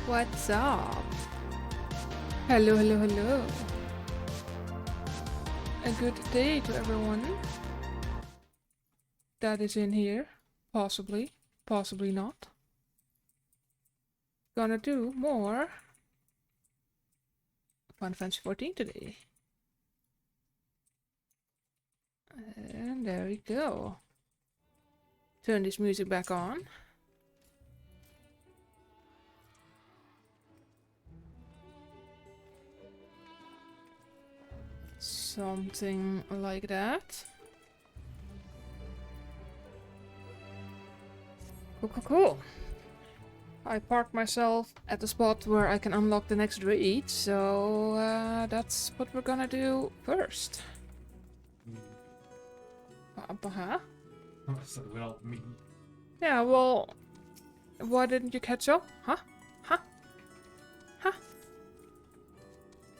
What's up? Hello, hello, hello. A good day to everyone that is in here. Possibly, possibly not. Gonna do more Final Fantasy 14 today. And there we go. Turn this music back on. Something like that. Cool, cool, cool. I parked myself at the spot where I can unlock the next raid, so that's what we're gonna do first. Huh? Well, me. Yeah, well, why didn't you catch up? Huh? Huh? Huh?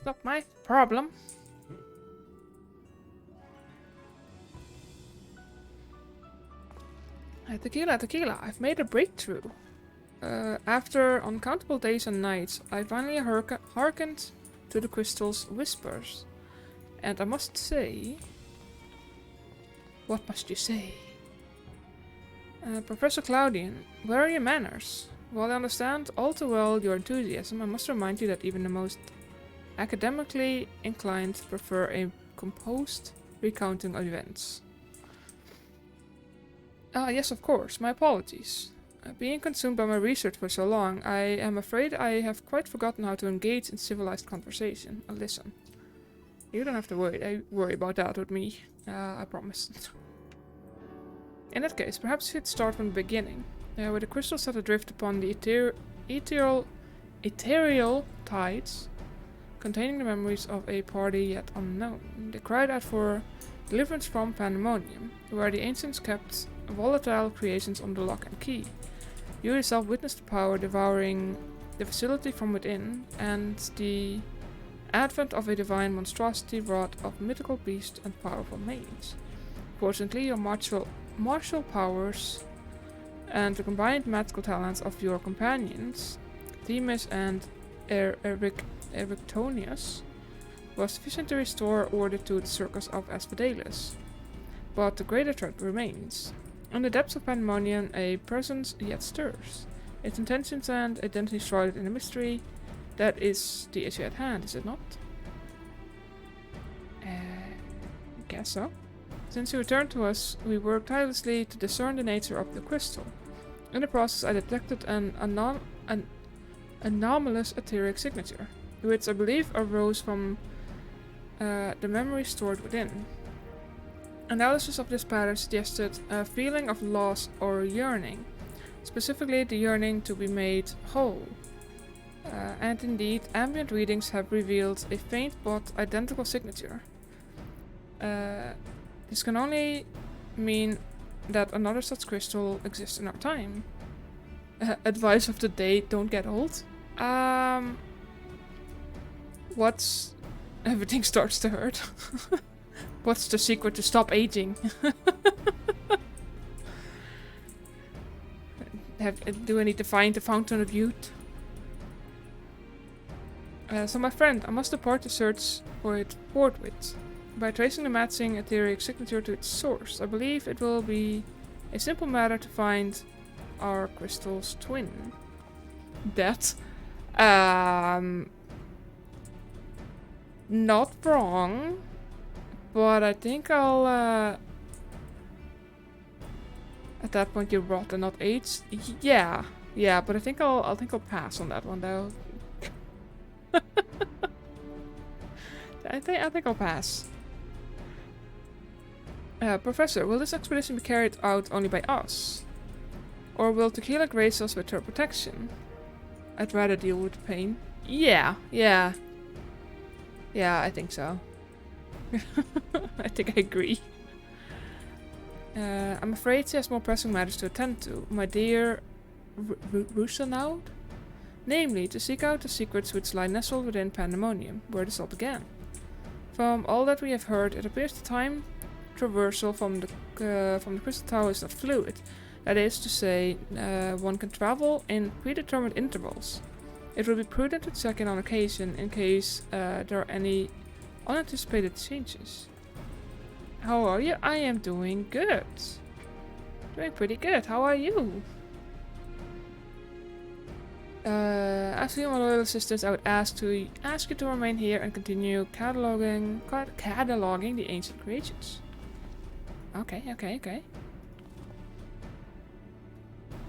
Not my problem. Tequila, tequila, I've made a breakthrough. After uncountable days and nights, I finally hearkened to the crystal's whispers. And I must say... What must you say? Professor Claudian, where are your manners? While I understand all too well your enthusiasm, I must remind you that even the most academically inclined prefer a composed recounting of events. Yes, of course. My apologies. Being consumed by my research for so long, I am afraid I have quite forgotten how to engage in civilized conversation. Listen. You don't have to worry about that with me. I promise. In that case, perhaps we should start from the beginning. With the crystals set adrift upon the ethereal tides, containing the memories of a party yet unknown. They cried out for deliverance from pandemonium, where the ancients kept volatile creations under lock and key. You yourself witnessed the power devouring the facility from within, and the advent of a divine monstrosity wrought of mythical beast and powerful mage. Fortunately, your martial powers and the combined magical talents of your companions, Themis and Erictonius, was sufficient to restore order to the circus of Asphodeles. But the greater threat remains. In the depths of pandemonium, a presence yet stirs. Its intentions and identity shrouded in a mystery. That is the issue at hand, is it not? I guess so. Since you returned to us, we worked tirelessly to discern the nature of the crystal. In the process, I detected an anomalous etheric signature, which I believe arose from the memory stored within. Analysis of this pattern suggested a feeling of loss or yearning, specifically the yearning to be made whole. And indeed, ambient readings have revealed a faint but identical signature. This can only mean that another such crystal exists in our time. Advice of the day, don't get old. What's... Everything starts to hurt. What's the secret to stop aging? Do I need to find the fountain of youth? So my friend, I must depart to search for it forthwith. By tracing the matching etheric signature to its source, I believe it will be a simple matter to find our crystal's twin. That, not wrong, but I think I'll, at that point you rot and not age. Yeah, but I think I'll pass on that one though. I think I'll pass. Professor, will this expedition be carried out only by us? Or will Tequila grace us with her protection? I'd rather deal with the pain. Yeah, I think so. I think I agree. I'm afraid she has more pressing matters to attend to, my dear Rusanaud. Namely, to seek out the secrets which lie nestled within pandemonium, where this all began. From all that we have heard, it appears the time traversal from the crystal tower is not fluid. That is to say, one can travel in predetermined intervals. It would be prudent to check in on occasion in case there are any unanticipated changes. How are you? I am doing good. Doing pretty good. How are you? As for you, my loyal sisters, I would ask you to remain here and continue cataloging the ancient creations. Okay.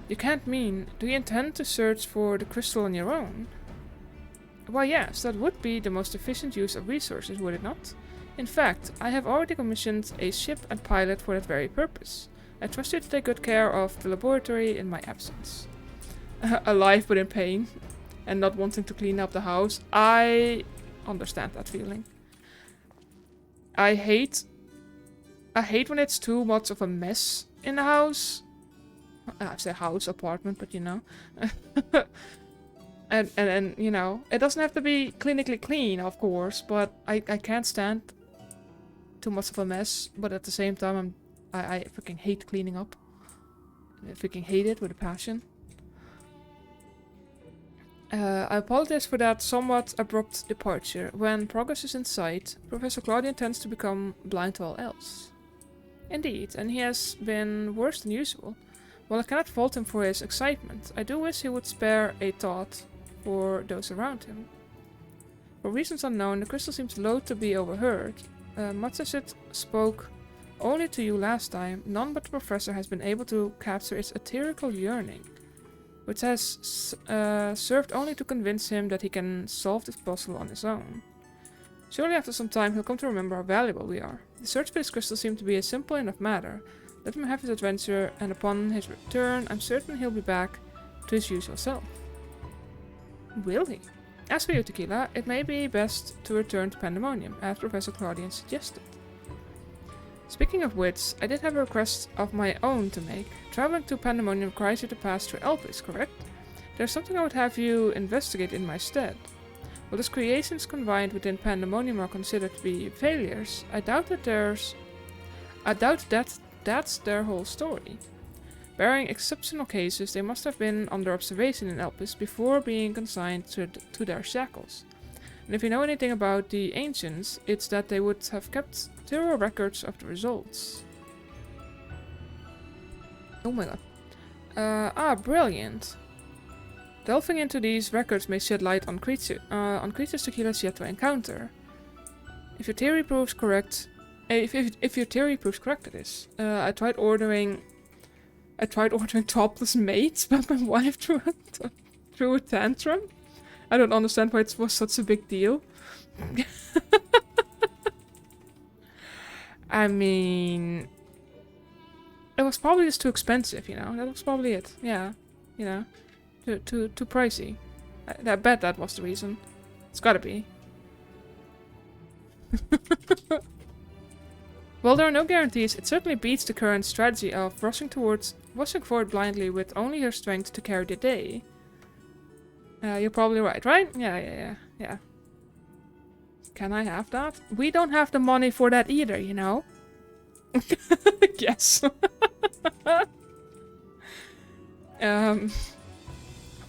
You can't mean... Do you intend to search for the crystal on your own? Well, yes, that would be the most efficient use of resources, would it not? In fact, I have already commissioned a ship and pilot for that very purpose. I trust you to take good care of the laboratory in my absence. Alive but in pain. And not wanting to clean up the house. I understand that feeling. I hate when it's too much of a mess in the house. I say house, apartment, but you know. and you know, it doesn't have to be clinically clean, of course, but I can't stand too much of a mess. But at the same time, I freaking hate cleaning up. I freaking hate it with a passion. I apologize for that somewhat abrupt departure. When progress is in sight, Professor Claudian tends to become blind to all else. Indeed, and he has been worse than usual. While I cannot fault him for his excitement, I do wish he would spare a thought for those around him. For reasons unknown, the crystal seems loath to be overheard. Much as it spoke only to you last time, none but the professor has been able to capture its ethereal yearning, which has served only to convince him that he can solve this puzzle on his own. Surely after some time he'll come to remember how valuable we are. The search for this crystal seemed to be a simple enough matter. Let him have his adventure, and upon his return, I'm certain he'll be back to his usual self. Will he? As for you, Tequila, it may be best to return to Pandemonium, as Professor Claudian suggested. Speaking of which, I did have a request of my own to make. Traveling to Pandemonium requires you to pass through Elpis, correct? There's something I would have you investigate in my stead. While these creations confined within Pandemonium are considered to be failures, I doubt that's their whole story. Barring exceptional cases, they must have been under observation in Elpis before being consigned to their shackles. And if you know anything about the Ancients, it's that they would have kept thorough records of the results. Oh my god. Brilliant. Delving into these records may shed light on creatures Tequila has yet to encounter. If your theory proves correct, if your theory proves correct, it is. I tried ordering topless mates, but my wife threw a tantrum. I don't understand why it was such a big deal. I mean, it was probably just too expensive, you know. That was probably it. Yeah, you know, too pricey. I bet that was the reason. It's gotta be. While there are no guarantees, it certainly beats the current strategy of rushing forward blindly with only your strength to carry the day. You're probably right? Yeah. Can I have that? We don't have the money for that either, you know? Yes.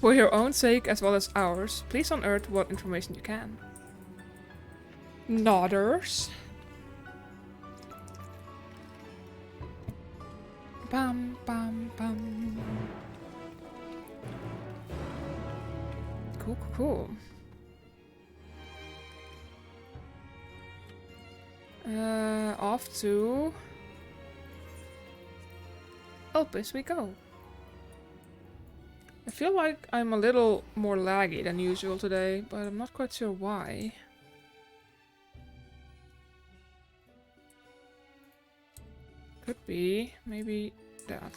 For your own sake as well as ours, please unearth what information you can. Nodders. Bam, bam, bam. Cool. Off to Elpis we go. I feel like I'm a little more laggy than usual today, but I'm not quite sure why. Could be, maybe that.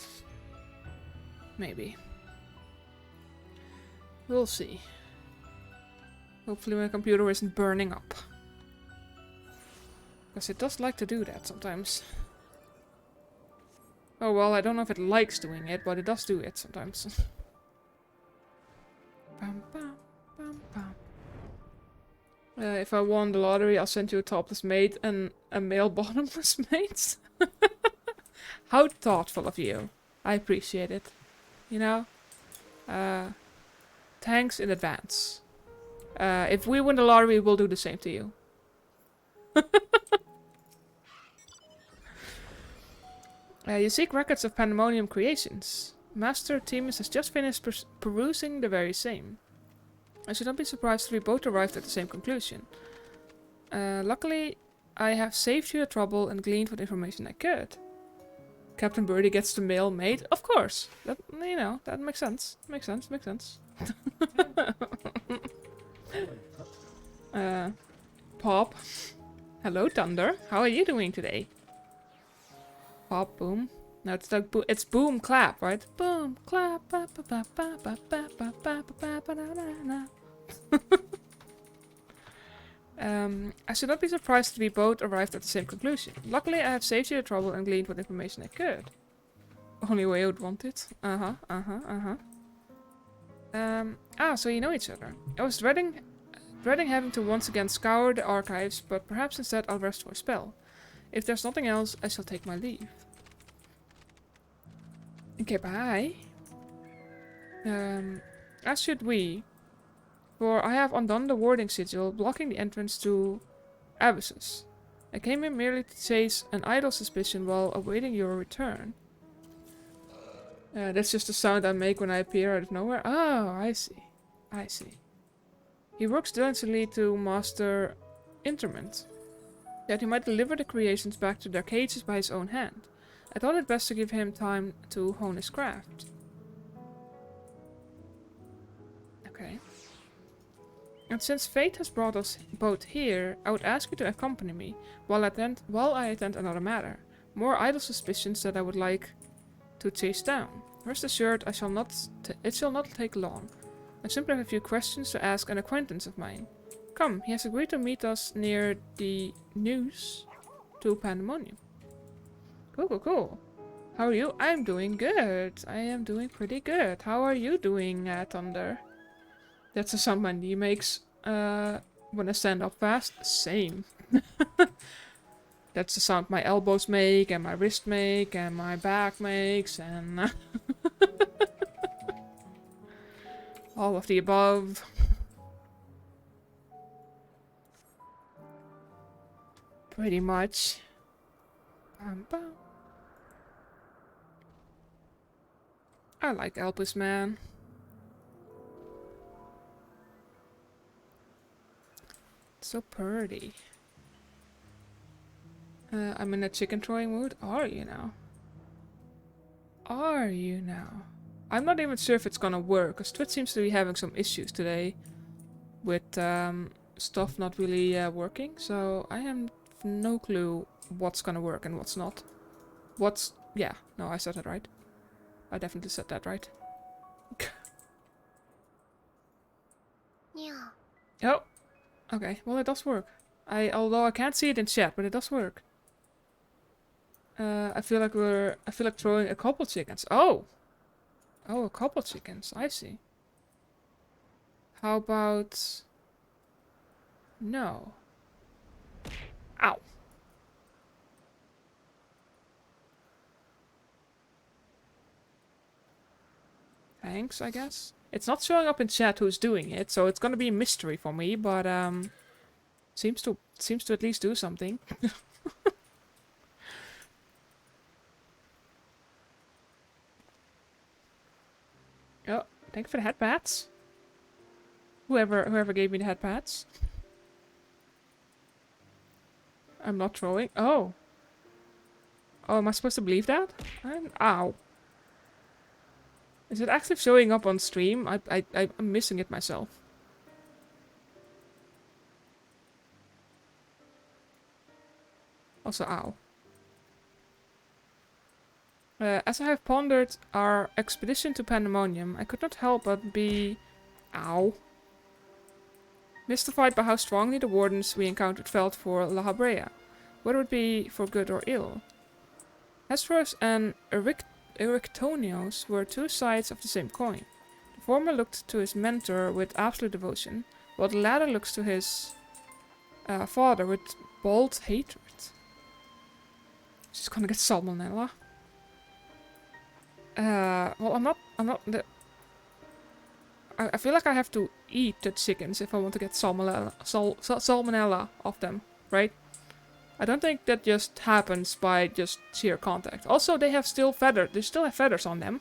Maybe. We'll see. Hopefully my computer isn't burning up. Because it does like to do that sometimes. Oh well, I don't know if it likes doing it, but it does do it sometimes. Bam, bam, bam, bam. If I won the lottery, I'll send you a topless mate and a male bottomless mate. How thoughtful of you. I appreciate it. You know? thanks in advance. If we win the lottery, we'll do the same to you. You seek records of Pandemonium creations. Master Timus has just finished perusing the very same. I should not be surprised if we both arrived at the same conclusion. Luckily, I have saved you the trouble and gleaned what information I could. Captain Birdie gets the mail made? Of course! That, you know, that makes sense. Makes sense, makes sense. Pop. Hello, Thunder. How are you doing today? Pop, boom. No, it's like it's boom, clap, right? Boom, clap. I should not be surprised if we both arrived at the same conclusion. Luckily, I have saved you the trouble and gleaned what information I could. Only way I would want it. So you know each other. I was dreading having to once again scour the archives, but perhaps instead I'll rest for a spell. If there's nothing else, I shall take my leave. Okay, bye. As should we. For I have undone the warding sigil, blocking the entrance to Abyssus. I came here merely to chase an idle suspicion while awaiting your return. That's just the sound I make when I appear out of nowhere. Oh, I see. I see. He works diligently to master Interment, that he might deliver the creations back to their cages by his own hand. I thought it best to give him time to hone his craft. Okay. And since fate has brought us both here, I would ask you to accompany me while I attend another matter. More idle suspicions that I would like to chase down. Rest assured, it shall not take long. I simply have a few questions to ask an acquaintance of mine. Come, he has agreed to meet us near the news to Pandemonium. Cool, cool, cool. How are you? I'm doing good. I am doing pretty good. How are you doing, Thunder? That's the sound my knee makes when I stand up fast. Same. That's the sound my elbows make, and my wrist make, and my back makes, and all of the above. Pretty much. Bam, bam. I like Elpis, man. So pretty. I'm in a chicken throwing mood. Are you now? Are you now? I'm not even sure if it's gonna work, because Twitch seems to be having some issues today with stuff not really working, so I have no clue what's gonna work and what's not. Yeah, no, I said that right. I definitely said that right. Yeah. Oh, okay. Well, it does work. Although I can't see it in chat, but it does work. I feel like throwing a couple chickens. Oh, a couple chickens. I see. How about no? Ow. Thanks, I guess. It's not showing up in chat who's doing it, so it's gonna be a mystery for me, but seems to at least do something. Oh, thank you for the head pats. Whoever gave me the head pats. I'm not throwing. Oh. Oh, am I supposed to believe that? Ow. Is it actually showing up on stream? I'm missing it myself. Also, ow. As I have pondered our expedition to Pandemonium, I could not help but be... Ow. Mystified by how strongly the wardens we encountered felt for La Habrea, whether it be for good or ill. Hesperus and Erictonios were two sides of the same coin. The former looked to his mentor with absolute devotion, while the latter looks to his father with bold hatred. She's gonna get salmonella. Well, I'm not. I feel like I have to eat the chickens if I want to get salmonella off them, right? I don't think that just happens by just sheer contact. Also, they still have feathers on them.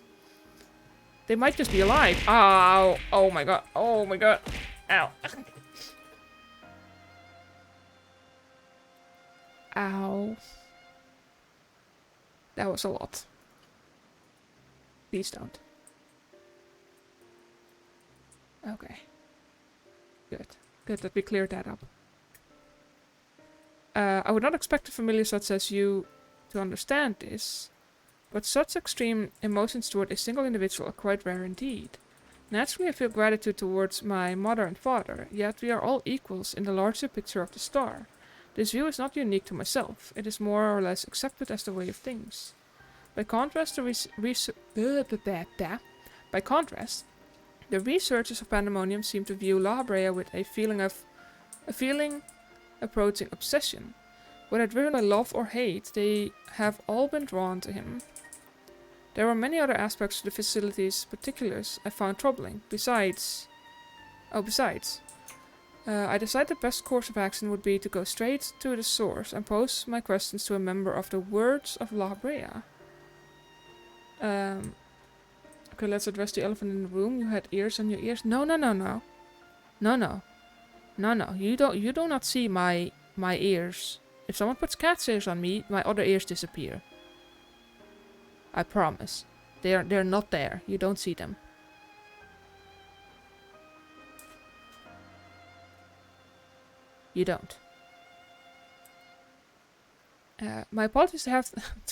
They might just be alive. Ow! Oh my god! Oh my god! Ow! Ow! That was a lot. Please don't. Okay. Good. Good that we cleared that up. I would not expect a familiar such as you to understand this, but such extreme emotions toward a single individual are quite rare indeed. Naturally, I feel gratitude towards my mother and father, yet we are all equals in the larger picture of the star. This view is not unique to myself. It is more or less accepted as the way of things. By contrast, the researchers of Pandemonium seem to view La Habrea with a feeling approaching obsession. Whether driven by love or hate, they have all been drawn to him. There were many other aspects to the facility's particulars I found troubling. Besides, I decided the best course of action would be to go straight to the source and pose my questions to a member of the Words of La Habrea. Okay, let's address the elephant in the room. You had ears on your ears. No. You do not see my ears. If someone puts cat's ears on me, my other ears disappear. I promise. They're not there. You don't see them. You don't. My apologies to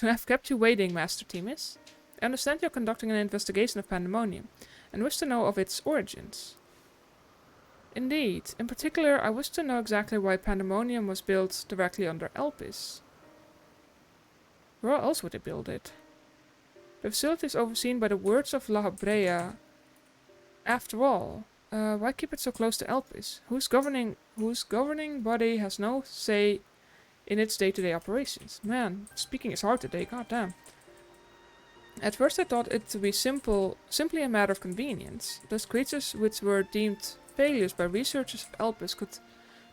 have kept you waiting, Master Timus. I understand you're conducting an investigation of Pandemonium, and wish to know of its origins. Indeed. In particular, I wish to know exactly why Pandemonium was built directly under Elpis. Where else would they build it? The facility is overseen by the Words of La Habrea. After all, why keep it so close to Elpis? Whose governing body has no say in its day-to-day operations? Man, speaking is hard today, goddamn. At first I thought it to be simply a matter of convenience. Those creatures which were deemed failures by researchers of Elpis could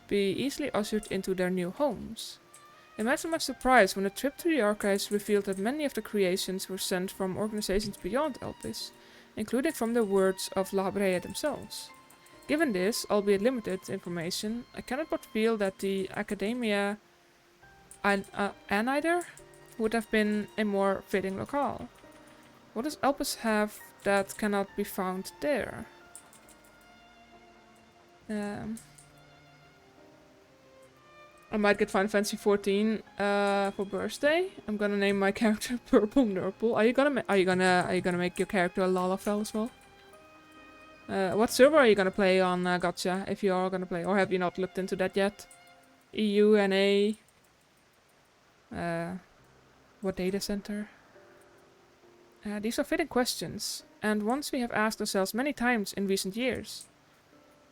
be easily ushered into their new homes. Imagine my surprise when a trip to the archives revealed that many of the creations were sent from organizations beyond Elpis, including from the Words of La Habrea themselves. Given this, albeit limited, information, I cannot but feel that the Academia Anider would have been a more fitting locale. What does Elpis have that cannot be found there? I might get Final Fantasy 14 for birthday. I'm gonna name my character Purple Nurple. Are you gonna make your character a Lalafell as well? What server are you gonna play on Gacha, if you are gonna play, or have you not looked into that yet? EU, NA, what data center? These are fitting questions, and ones we have asked ourselves many times in recent years.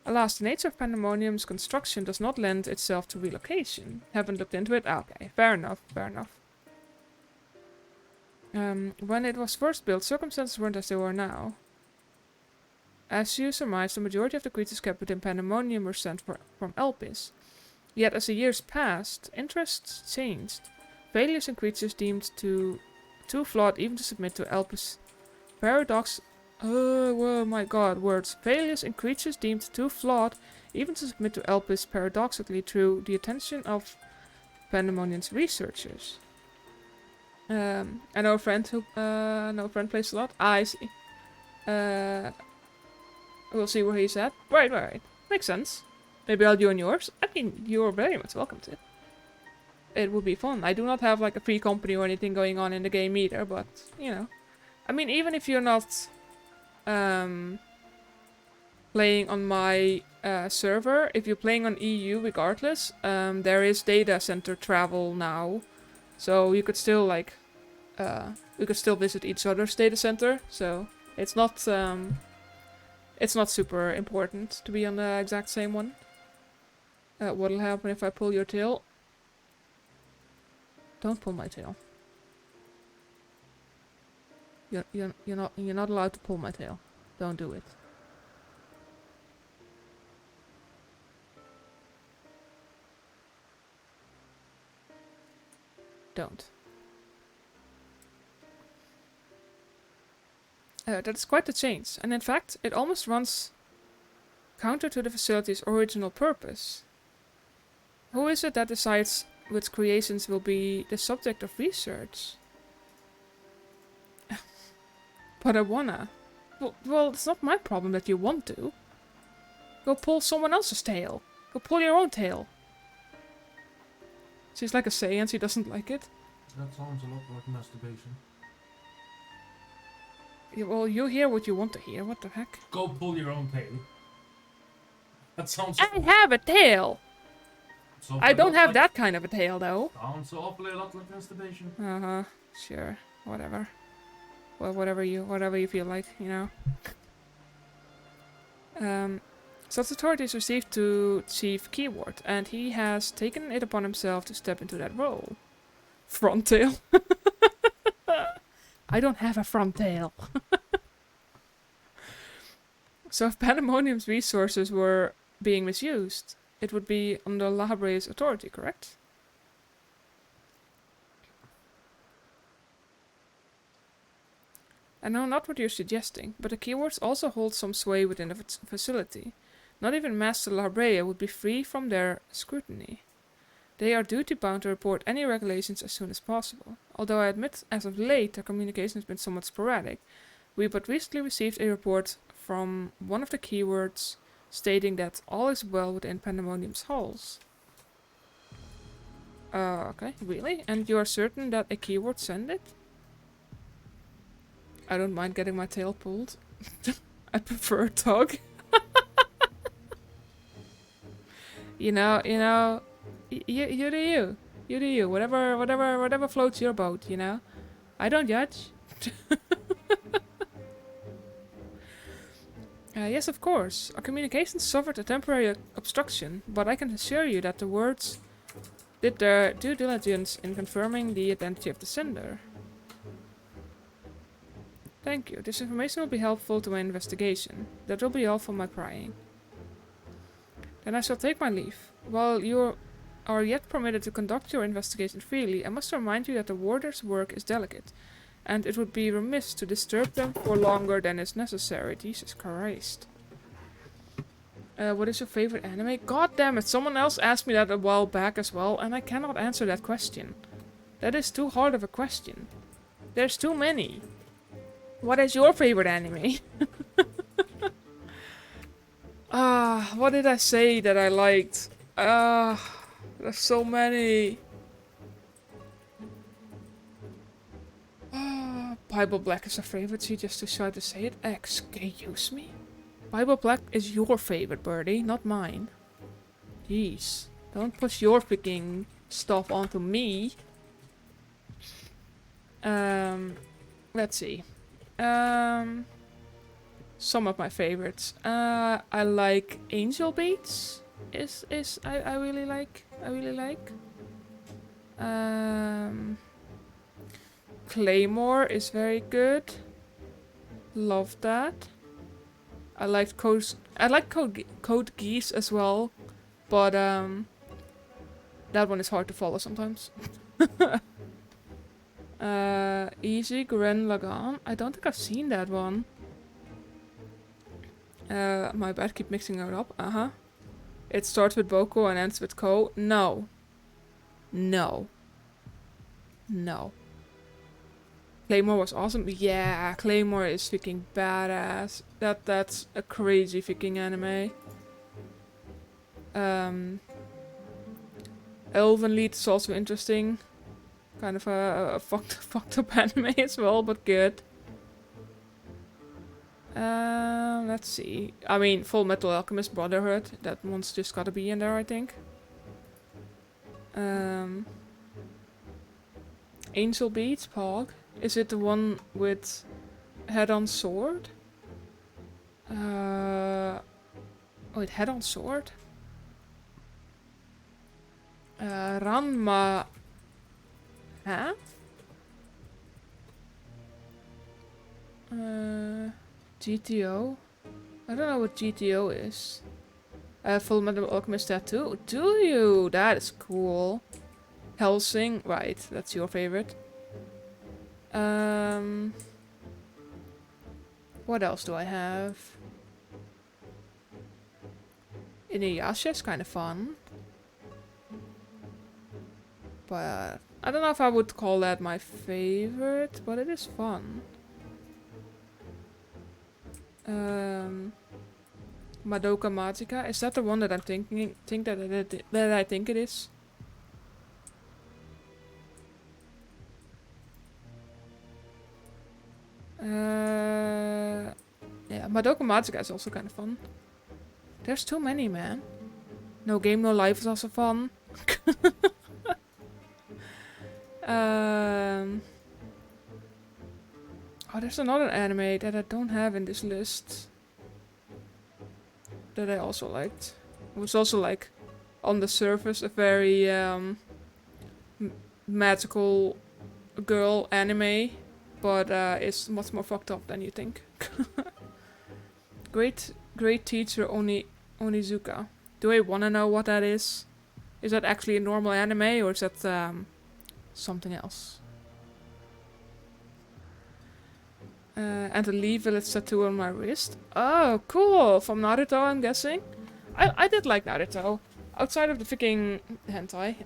Alas, the nature of Pandemonium's construction does not lend itself to relocation. Haven't looked into it? Okay, fair enough. When it was first built, circumstances weren't as they were now. As you surmise, the majority of the creatures kept within Pandemonium were sent from Elpis. Yet, as the years passed, interests changed. Failures in creatures deemed too flawed even to submit to Elpis paradox. Oh my god, words. Failures in creatures deemed too flawed even to submit to Elpis paradoxically drew the attention of Pandemonium's researchers. I know a friend who plays a lot. I see. We'll see where he's at. Right. Makes sense. Maybe I'll join yours. I mean, you're very much welcome to it. It would be fun. I do not have like a free company or anything going on in the game either, but you know. I mean, even if you're not playing on my server, if you're playing on EU regardless, there is data center travel now. So you could still like we could still visit each other's data center. So it's not super important to be on the exact same one. What'll happen if I pull your tail? Don't pull my tail. You're not allowed to pull my tail. Don't do it. don't. That is quite the change, and in fact, it almost runs counter to the facility's original purpose. Who is it that decides which creations will be the subject of research? But I wanna. Well, it's not my problem that you want to. Go pull someone else's tail. Go pull your own tail. She's like a Saiyan, she doesn't like it. That sounds a lot like masturbation. Yeah, well, you hear what you want to hear, what the heck? Go pull your own tail. That sounds... I have a tail! so I don't have like, that kind of a tail, though. Sounds awfully a lot like masturbation. Uh-huh. Sure. Whatever. Well, whatever you feel like, you know. Such authority is received to Chief Keyword, and he has taken it upon himself to step into that role. Front tail. I don't have a front tail. So if Pandemonium's resources were being misused, it would be under La Habre's authority, correct? I know not what you're suggesting, but the keywords also hold some sway within the facility. Not even Master La Habrea would be free from their scrutiny. They are duty-bound to report any regulations as soon as possible. Although I admit, as of late, their communication has been somewhat sporadic. We but recently received a report from one of the keywords stating that all is well within Pandemonium's halls. Okay, really? And you are certain that a keyword sent it? I don't mind getting my tail pulled. I prefer a tug. you do you. You do you. Whatever floats your boat, you know? I don't judge. Yes, of course. Our communications suffered a temporary obstruction, but I can assure you that the words did their due diligence in confirming the identity of the sender. Thank you. This information will be helpful to my investigation. That will be all for my prying. Then I shall take my leave. While you are yet permitted to conduct your investigation freely, I must remind you that the warder's work is delicate, and it would be remiss to disturb them for longer than is necessary. Jesus Christ. What is your favorite anime? God damn it, someone else asked me that a while back as well, and I cannot answer that question. That is too hard of a question. There's too many. What is your favorite anime? What did I say that I liked? There's so many. Bible Black is a favorite, she just decided to say it. Excuse me? Bible Black is your favorite, Birdie, not mine. Jeez. Don't push your freaking stuff onto me. Let's see. Some of my favorites. I like Angel Beats. I really like. Claymore is very good. Love that. I like Code Geass as well, but that one is hard to follow sometimes. Easy Gurren Lagann. I don't think I've seen that one. My bad, keep mixing it up. It starts with Boko and ends with Ko. No. Claymore was awesome. Yeah, Claymore is freaking badass. That's a crazy freaking anime. Elvenlied is also interesting. Kind of a fucked up anime as well, but good. Let's see. I mean, Full Metal Alchemist Brotherhood. That one's just gotta be in there, I think. Angel Beats, Pog. Is it the one with head-on sword? Wait, head-on sword? Ranma... Huh? GTO? I don't know what GTO is. Full Metal Alchemist Tattoo? Do you? That is cool. Helsing, right, that's your favorite. What else do I have? Inuyasha is kind of fun. But I don't know if I would call that my favorite, but it is fun. Madoka Magica, is that the one that I'm thinking? That I think it is? Yeah, Madoka Magica is also kind of fun. There's too many, man. No Game No Life is also fun. Oh, there's another anime that I don't have in this list that I also liked. It was also like, on the surface, a very magical girl anime, but it's much more fucked up than you think. Great teacher Onizuka. Do I want to know what that is? Is that actually a normal anime, or is that something else? And a Leaf Village tattoo on my wrist. Oh, cool! From Naruto, I'm guessing. I did like Naruto. Outside of the freaking hentai.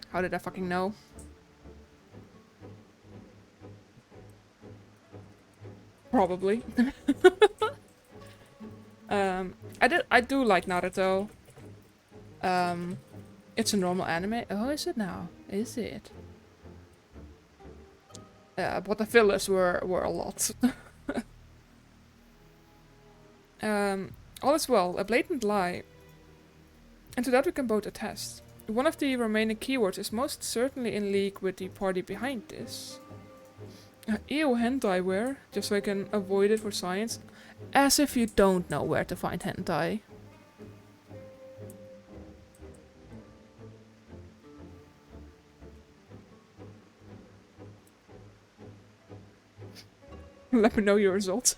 How did I fucking know? Probably. I do like Naruto. It's a normal anime. Oh, is it now? Is it? But the fillers were a lot. All is well, a blatant lie. And to that we can both attest. One of the remaining keywords is most certainly in league with the party behind this. Ew, hentai where? Just so I can avoid it for science. As if you don't know where to find hentai. Let me know your results.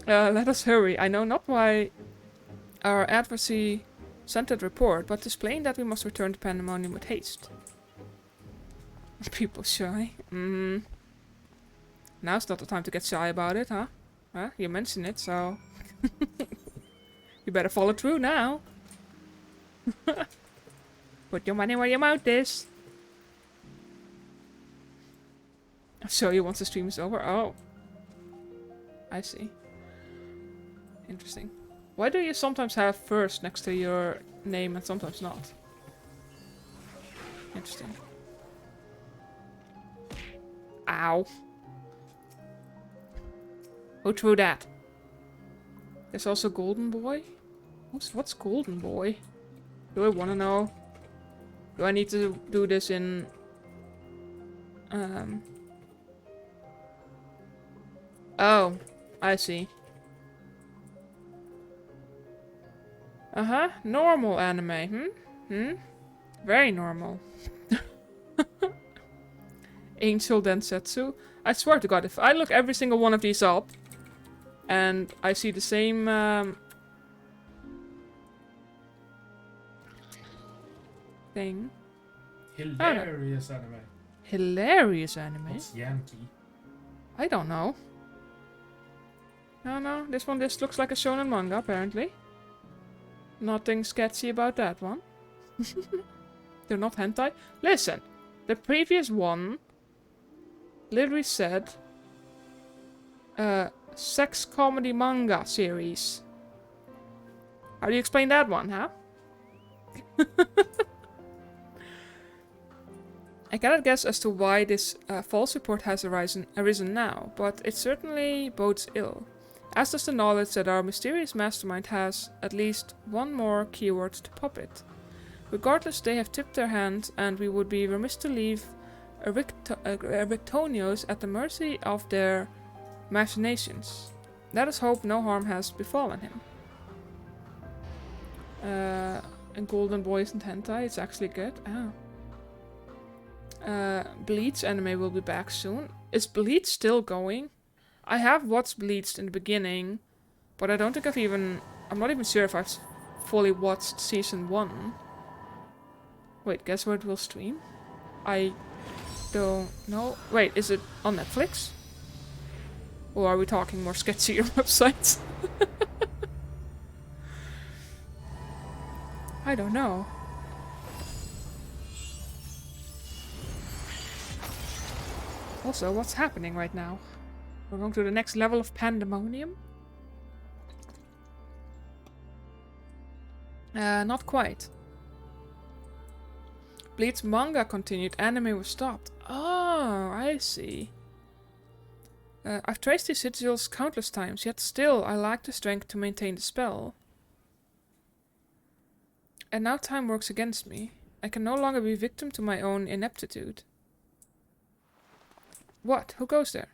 Let us hurry. I know not why our adversary sent that report, but displaying that we must return to Pandemonium with haste. People shy. Now's not the time to get shy about it, huh? Huh? You mentioned it, so... You better follow through now. Put your money where your mouth is. So you once the stream is over? Oh. I see. Interesting. Why do you sometimes have first next to your name and sometimes not? Interesting. Ow. Who threw that? There's also Golden Boy? What's Golden Boy? Do I want to know? Do I need to do this in... Oh, I see. Normal anime, Very normal. Angel Densetsu. I swear to god, if I look every single one of these up, and I see the same, thing. Hilarious anime. Hilarious anime? What's Yankee? I don't know. No, this one just looks like a shonen manga, apparently. Nothing sketchy about that one. They're not hentai. Listen, the previous one literally said sex comedy manga series. How do you explain that one, huh? I cannot guess as to why this false report has arisen now, but it certainly bodes ill. As does the knowledge that our mysterious mastermind has at least one more keyword to puppet. Regardless, they have tipped their hand, and we would be remiss to leave Rictonios at the mercy of their machinations. Let us hope no harm has befallen him. And Golden Boy isn't hentai, it's actually good. Oh. Bleach anime will be back soon. Is Bleach still going? I have watched Bleach in the beginning, but I don't think I've even I'm not even sure if I've fully watched season 1. Wait, guess where it will stream? I don't know. Wait, is it on Netflix? Or are we talking more sketchier websites? I don't know. Also, what's happening right now? We're going to the next level of pandemonium? Not quite. Bleed's manga continued, anime was stopped. Oh, I see. I've traced these sigils countless times, yet still I lack the strength to maintain the spell. And now time works against me. I can no longer be victim to my own ineptitude. What? Who goes there?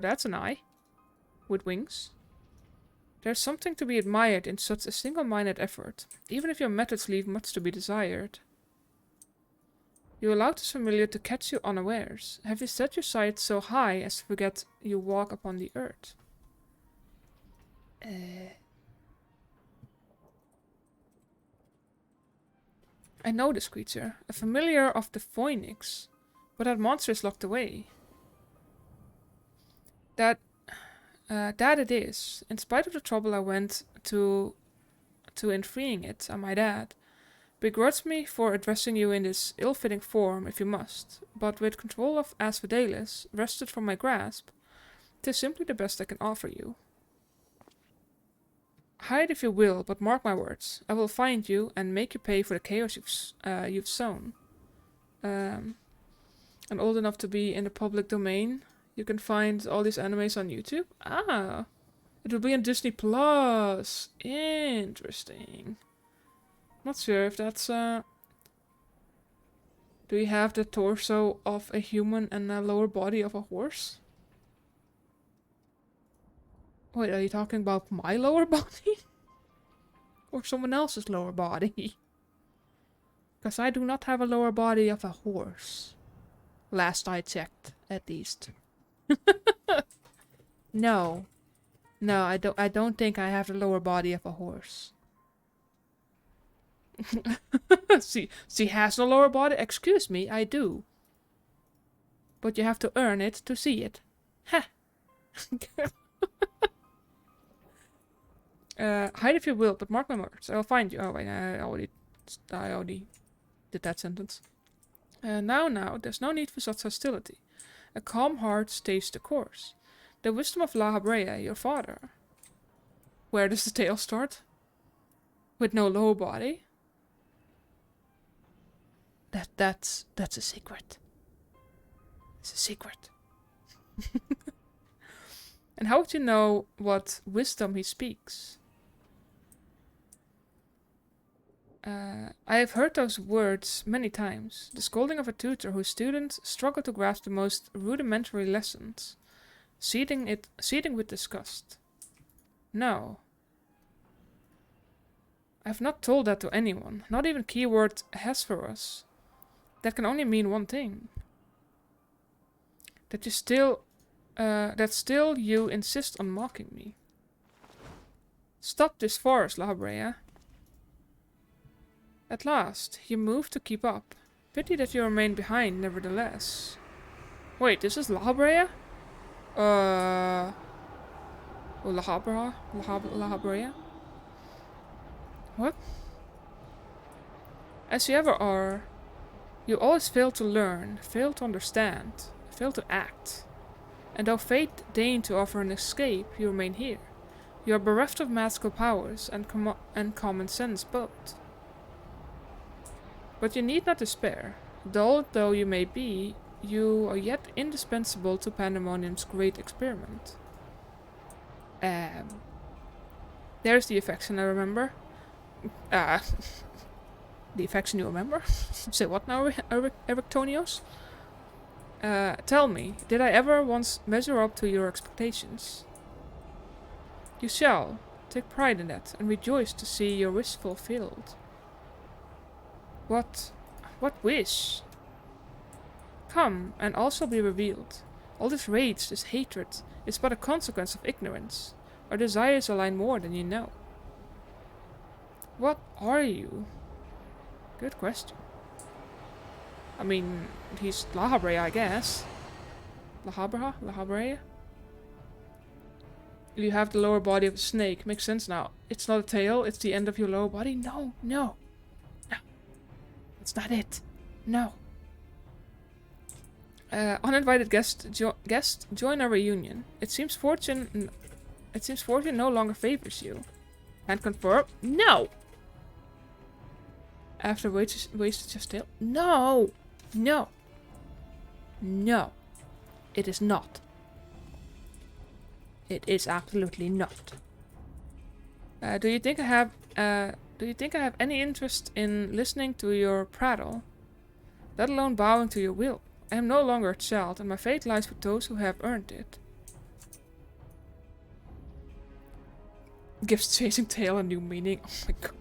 That's an eye. With wings. There's something to be admired in such a single-minded effort, even if your methods leave much to be desired. You allowed this familiar to catch you unawares. Have you set your sights so high as to forget you walk upon the earth? I know this creature, a familiar of the Phoenix, but that monster is locked away. That it is. In spite of the trouble I went to in freeing it, I might add. Begrudge me for addressing you in this ill-fitting form if you must, but with control of Asphodelis wrested from my grasp, 'tis simply the best I can offer you. Hide if you will, but mark my words. I will find you and make you pay for the chaos you've sown. I'm old enough to be in the public domain. You can find all these animes on YouTube. Ah, it will be on Disney Plus. Interesting. Not sure if that's do you have the torso of a human and the lower body of a horse? Wait, are you talking about my lower body? Or someone else's lower body? Because I do not have a lower body of a horse. Last I checked, at least. No. No, I don't think I have the lower body of a horse. She has no lower body? Excuse me, I do. But you have to earn it to see it. Ha! Hide if you will, but mark my words. I'll find you. Oh wait, I already did that sentence. Now, there's no need for such hostility. A calm heart stays the course. The wisdom of La Habrea, your father. Where does the tale start? With no lower body? That's a secret. It's a secret. And how would you know what wisdom he speaks? I have heard those words many times. The scolding of a tutor whose students struggle to grasp the most rudimentary lessons, seething with disgust. No. I have not told that to anyone, not even keyword Hesperus. That can only mean one thing. That still you insist on mocking me. Stop this farce, La Habrea. At last, you move to keep up. Pity that you remain behind, nevertheless. Wait, this is La Habrea? Oh, La Habrea? What? As you ever are, you always fail to learn, fail to understand, fail to act. And though fate deigned to offer an escape, you remain here. You are bereft of magical powers and common sense both. But you need not despair. Dull though you may be, you are yet indispensable to Pandemonium's great experiment. There's the affection I remember. The affection you remember? Say what now, Erictonios? Tell me, did I ever once measure up to your expectations? You shall. Take pride in that, and rejoice to see your wish fulfilled. What wish? Come, and all shall be revealed. All this rage, this hatred, is but a consequence of ignorance. Our desires align more than you know. What are you? Good question. I mean, he's La Habrea, I guess. La Habra? La Habrea? You have the lower body of a snake. Makes sense now. It's not a tail, it's the end of your lower body. No, no. No. That's not it. No. Uninvited guest, join our reunion. It seems fortune no longer favors you. And confirm? No! After wasted your tail? No! No! No. It is not. It is absolutely not. Do you think I have any interest in listening to your prattle? Let alone bowing to your will. I am no longer a child, and my fate lies with those who have earned it. Gives chasing tail a new meaning. Oh my god.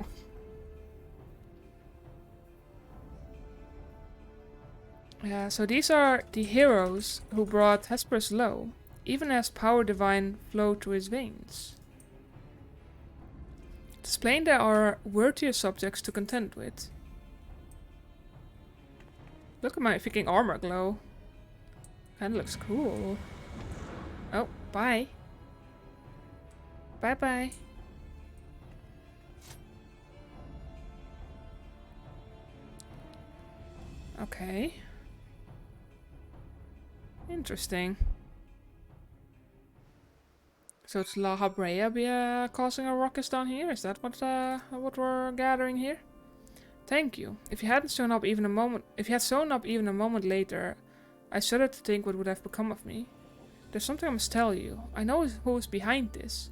So these are the heroes who brought Hesperus low, even as power divine flowed through his veins. It's plain there are worthier subjects to contend with. Look at my freaking armor glow. Kinda looks cool. Oh, bye. Bye-bye. Okay. Interesting. So it's La Habrea causing a ruckus down here? Is that what we're gathering here? Thank you. If you hadn't shown up even a moment later, I shudder to think what would have become of me. There's something I must tell you. I know who is behind this.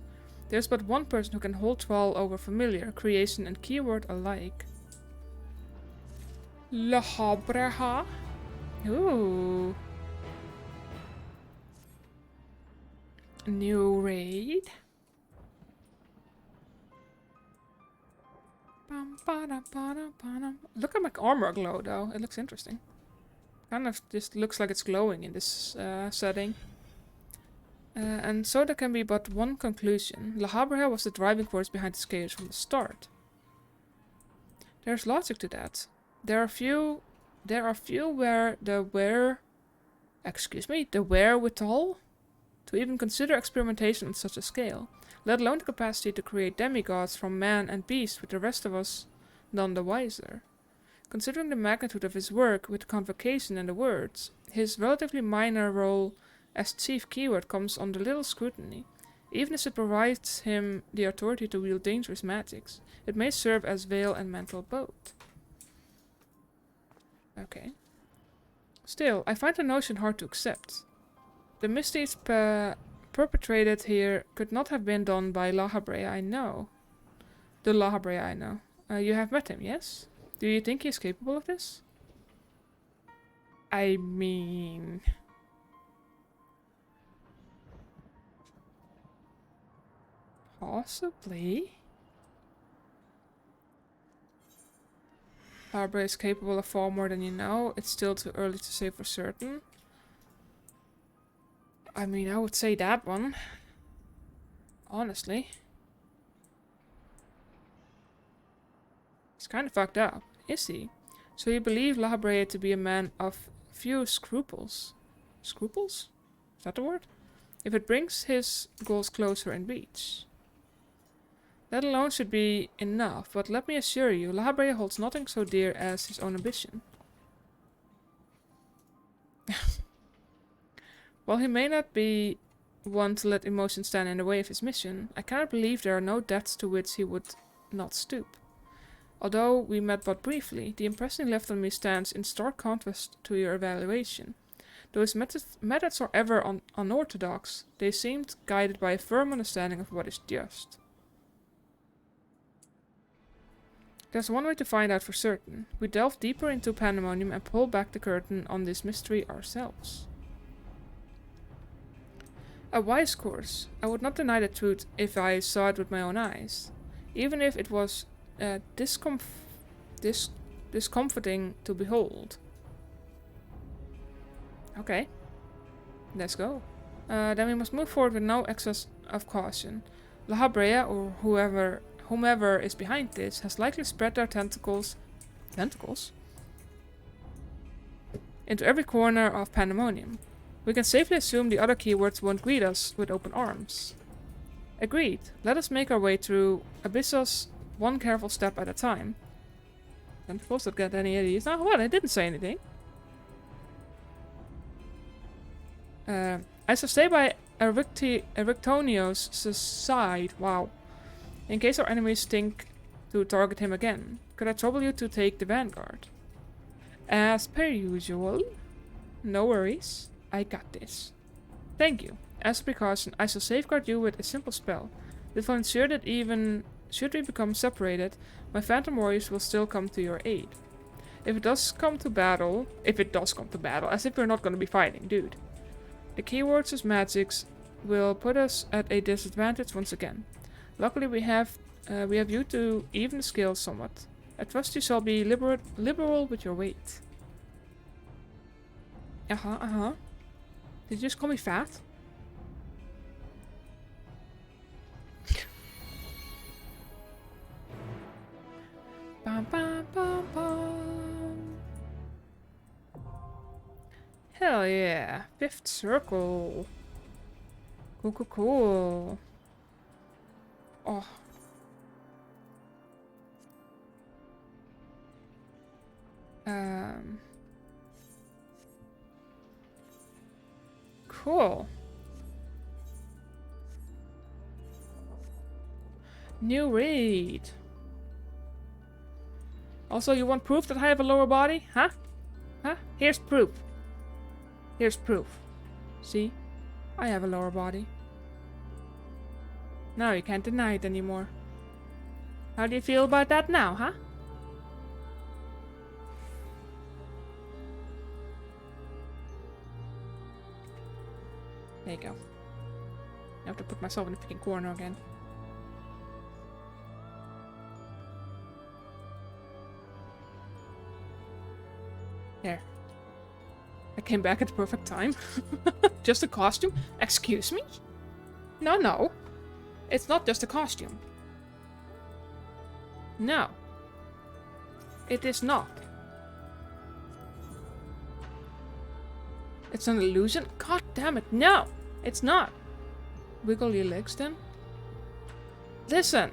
There's but one person who can hold thrall over familiar, creation, and keyword alike. La Habrea? Ooh. New raid. Look at my armor glow though. It looks interesting. Kind of just looks like it's glowing in this setting. And so there can be but one conclusion. La Habrea was the driving force behind the chaos from the start. There's logic to that. There are few where the wherewithal to even consider experimentation on such a scale, let alone the capacity to create demigods from man and beast with the rest of us none the wiser. Considering the magnitude of his work with the convocation and the words, his relatively minor role as chief keyword comes under little scrutiny. Even as it provides him the authority to wield dangerous magics, it may serve as veil and mental both. Okay. Still, I find the notion hard to accept. The misdeeds perpetrated here could not have been done by La Habrea I know. The La Habrea I know. You have met him, yes? Do you think he is capable of this? I mean... possibly? La Habrea is capable of far more than you know. It's still too early to say for certain. I mean, I would say that one. Honestly. It's kind of fucked up, is he? So you believe La Habrea to be a man of few scruples. Scruples? Is that the word? If it brings his goals closer in reach. That alone should be enough, but let me assure you, La Habrea holds nothing so dear as his own ambition. While he may not be one to let emotion stand in the way of his mission, I cannot believe there are no depths to which he would not stoop. Although we met but briefly, the impression he left on me stands in stark contrast to your evaluation. Though his methods are ever unorthodox, they seemed guided by a firm understanding of what is just. There's one way to find out for certain. We delve deeper into Pandemonium and pull back the curtain on this mystery ourselves. A wise course. I would not deny the truth if I saw it with my own eyes. Even if it was discomforting to behold. Okay. Let's go. Then we must move forward with no excess of caution. La Habrea, or whomever is behind this, has likely spread their tentacles into every corner of Pandemonium. We can safely assume the other keywords won't greet us with open arms. Agreed. Let us make our way through Abyssos one careful step at a time. Tentacles that get any of these. Oh, well, I didn't say anything. I shall stay by Erictonio's side. Wow. In case our enemies think to target him again. Could I trouble you to take the vanguard? As per usual. No worries. I got this. Thank you. As a precaution, I shall safeguard you with a simple spell. This will ensure that even should we become separated, my phantom warriors will still come to your aid. If it does come to battle, as if we're not going to be fighting, dude. The keywords as magics will put us at a disadvantage once again. Luckily we have you to even the scales somewhat. I trust you shall be liberal with your weight. Did you just call me fat? Bum, bum, bum, bum. Hell yeah. 5th circle. Cool. Oh. Cool. New raid. Also, you want proof that I have a lower body? Huh? Here's proof. See? I have a lower body. Now you can't deny it anymore. How do you feel about that now, huh? There you go. I have to put myself in the freaking corner again. There. I came back at the perfect time. Just a costume? Excuse me? No. It's not just a costume. No. It is not. It's an illusion? God damn it, no! It's not. Wiggle your legs then? Listen.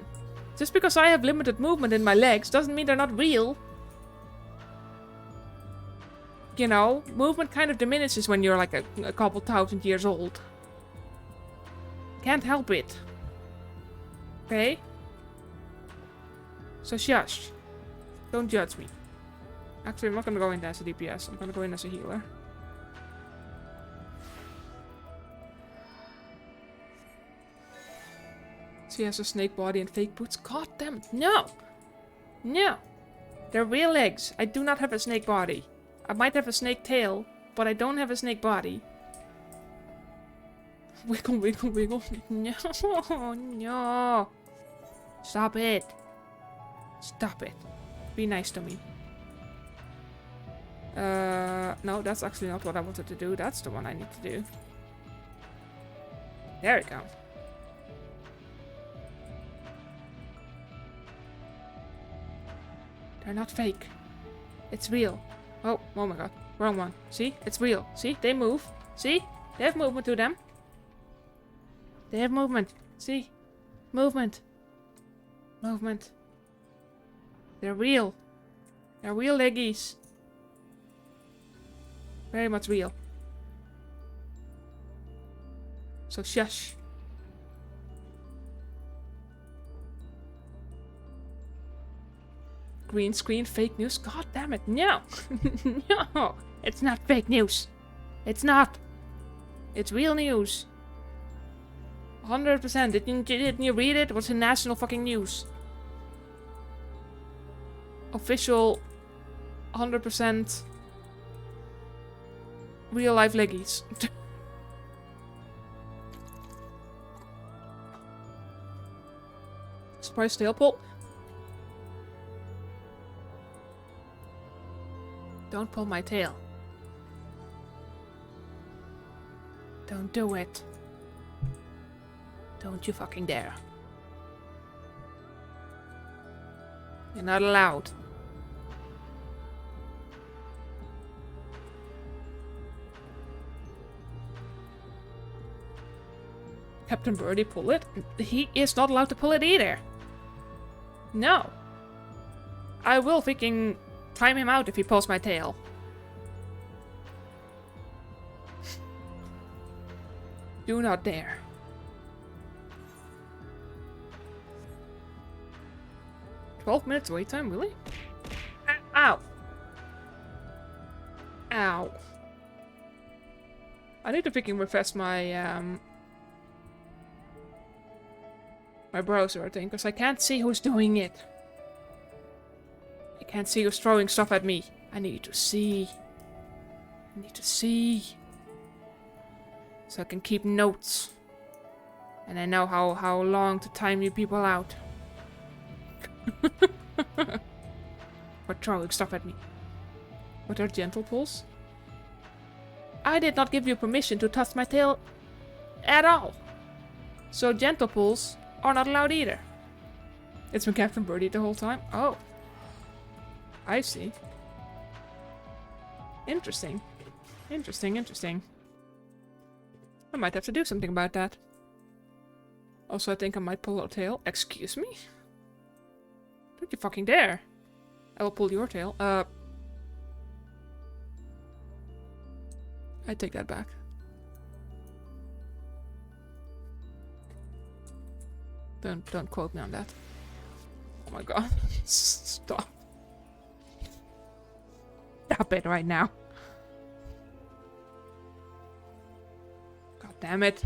Just because I have limited movement in my legs doesn't mean they're not real. You know, movement kind of diminishes when you're like a couple thousand years old. Can't help it. Okay? So shush. Don't judge me. Actually, I'm not gonna go in as a DPS. I'm gonna go in as a healer. She has a snake body and fake boots. God damn it. No! No! They're real legs. I do not have a snake body. I might have a snake tail, but I don't have a snake body. Wiggle. No. Stop it. Stop it. Be nice to me. No, that's actually not what I wanted to do. That's the one I need to do. There we go. They're not fake. It's real. Oh my god. Wrong one. See? It's real. See? They move. See? They have movement to them. They have movement. See? Movement. Movement. They're real. They're real leggies. Very much real. So shush. Green screen, fake news. God damn it, no! No! It's not fake news. It's not. It's real news. 100%. Didn't you read it? It was in national fucking news. Official 100% real life leggies. Surprise tail pull. Don't pull my tail. Don't do it. Don't you fucking dare. You're not allowed. Captain Birdie pull it? He is not allowed to pull it either. No. I will freaking time him out if he pulls my tail. Do not dare. "12 minutes wait time, really?" Ow. Ow. I need to freaking refresh my, my browser, I think, because I can't see who's doing it. I can't see who's throwing stuff at me. I need to see. I need to see. So I can keep notes. And I know how long to time you people out. For throwing stuff at me. What are gentle pulls? I did not give you permission to touch my tail at all. So gentle pulls are not allowed either. It's been Captain Birdie the whole time? Oh. I see. Interesting. Interesting, interesting. I might have to do something about that. Also, I think I might pull a tail. Excuse me? Don't you fucking dare. I will pull your tail. I take that back. Don't quote me on that. Oh my god. Stop. Stop it right now. God damn it.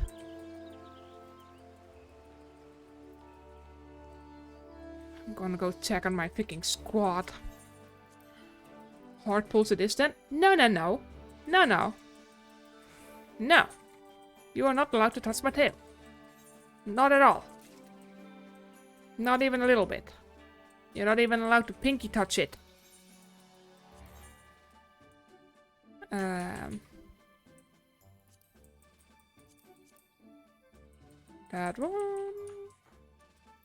I'm gonna go check on my freaking squad. Hard pulls it is then? No, no, no. No, no. No. You are not allowed to touch my tail. Not at all. Not even a little bit. You're not even allowed to pinky touch it. That one.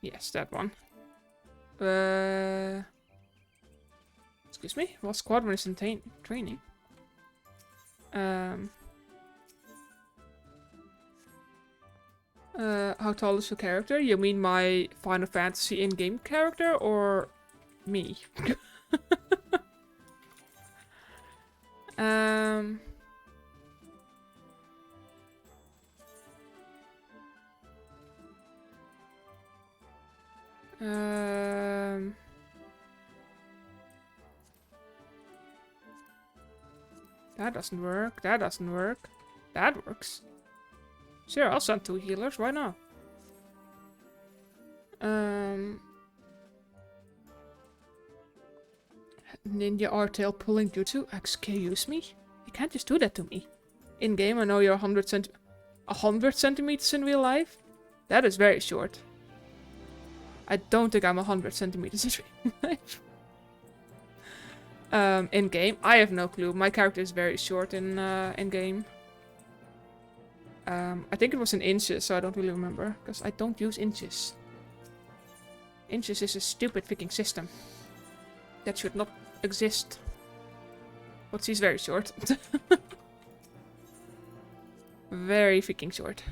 Yes, that one. Excuse me? What squadron is in training? How tall is your character? You mean my Final Fantasy in-game character or me? That doesn't work. That doesn't work. That works. Sure, I'll send 2 healers. Why not? Ninja R-tail pulling jutsu. Excuse me? You can't just do that to me. In game, I know you're 100 centimeters in real life. That is very short. I don't think I'm 100 centimeters in real life. In game, I have no clue. My character is very short in game. I think it was in inches, so I don't really remember because I don't use inches. Inches is a stupid freaking system that should not exist. But she's very short. Very freaking short.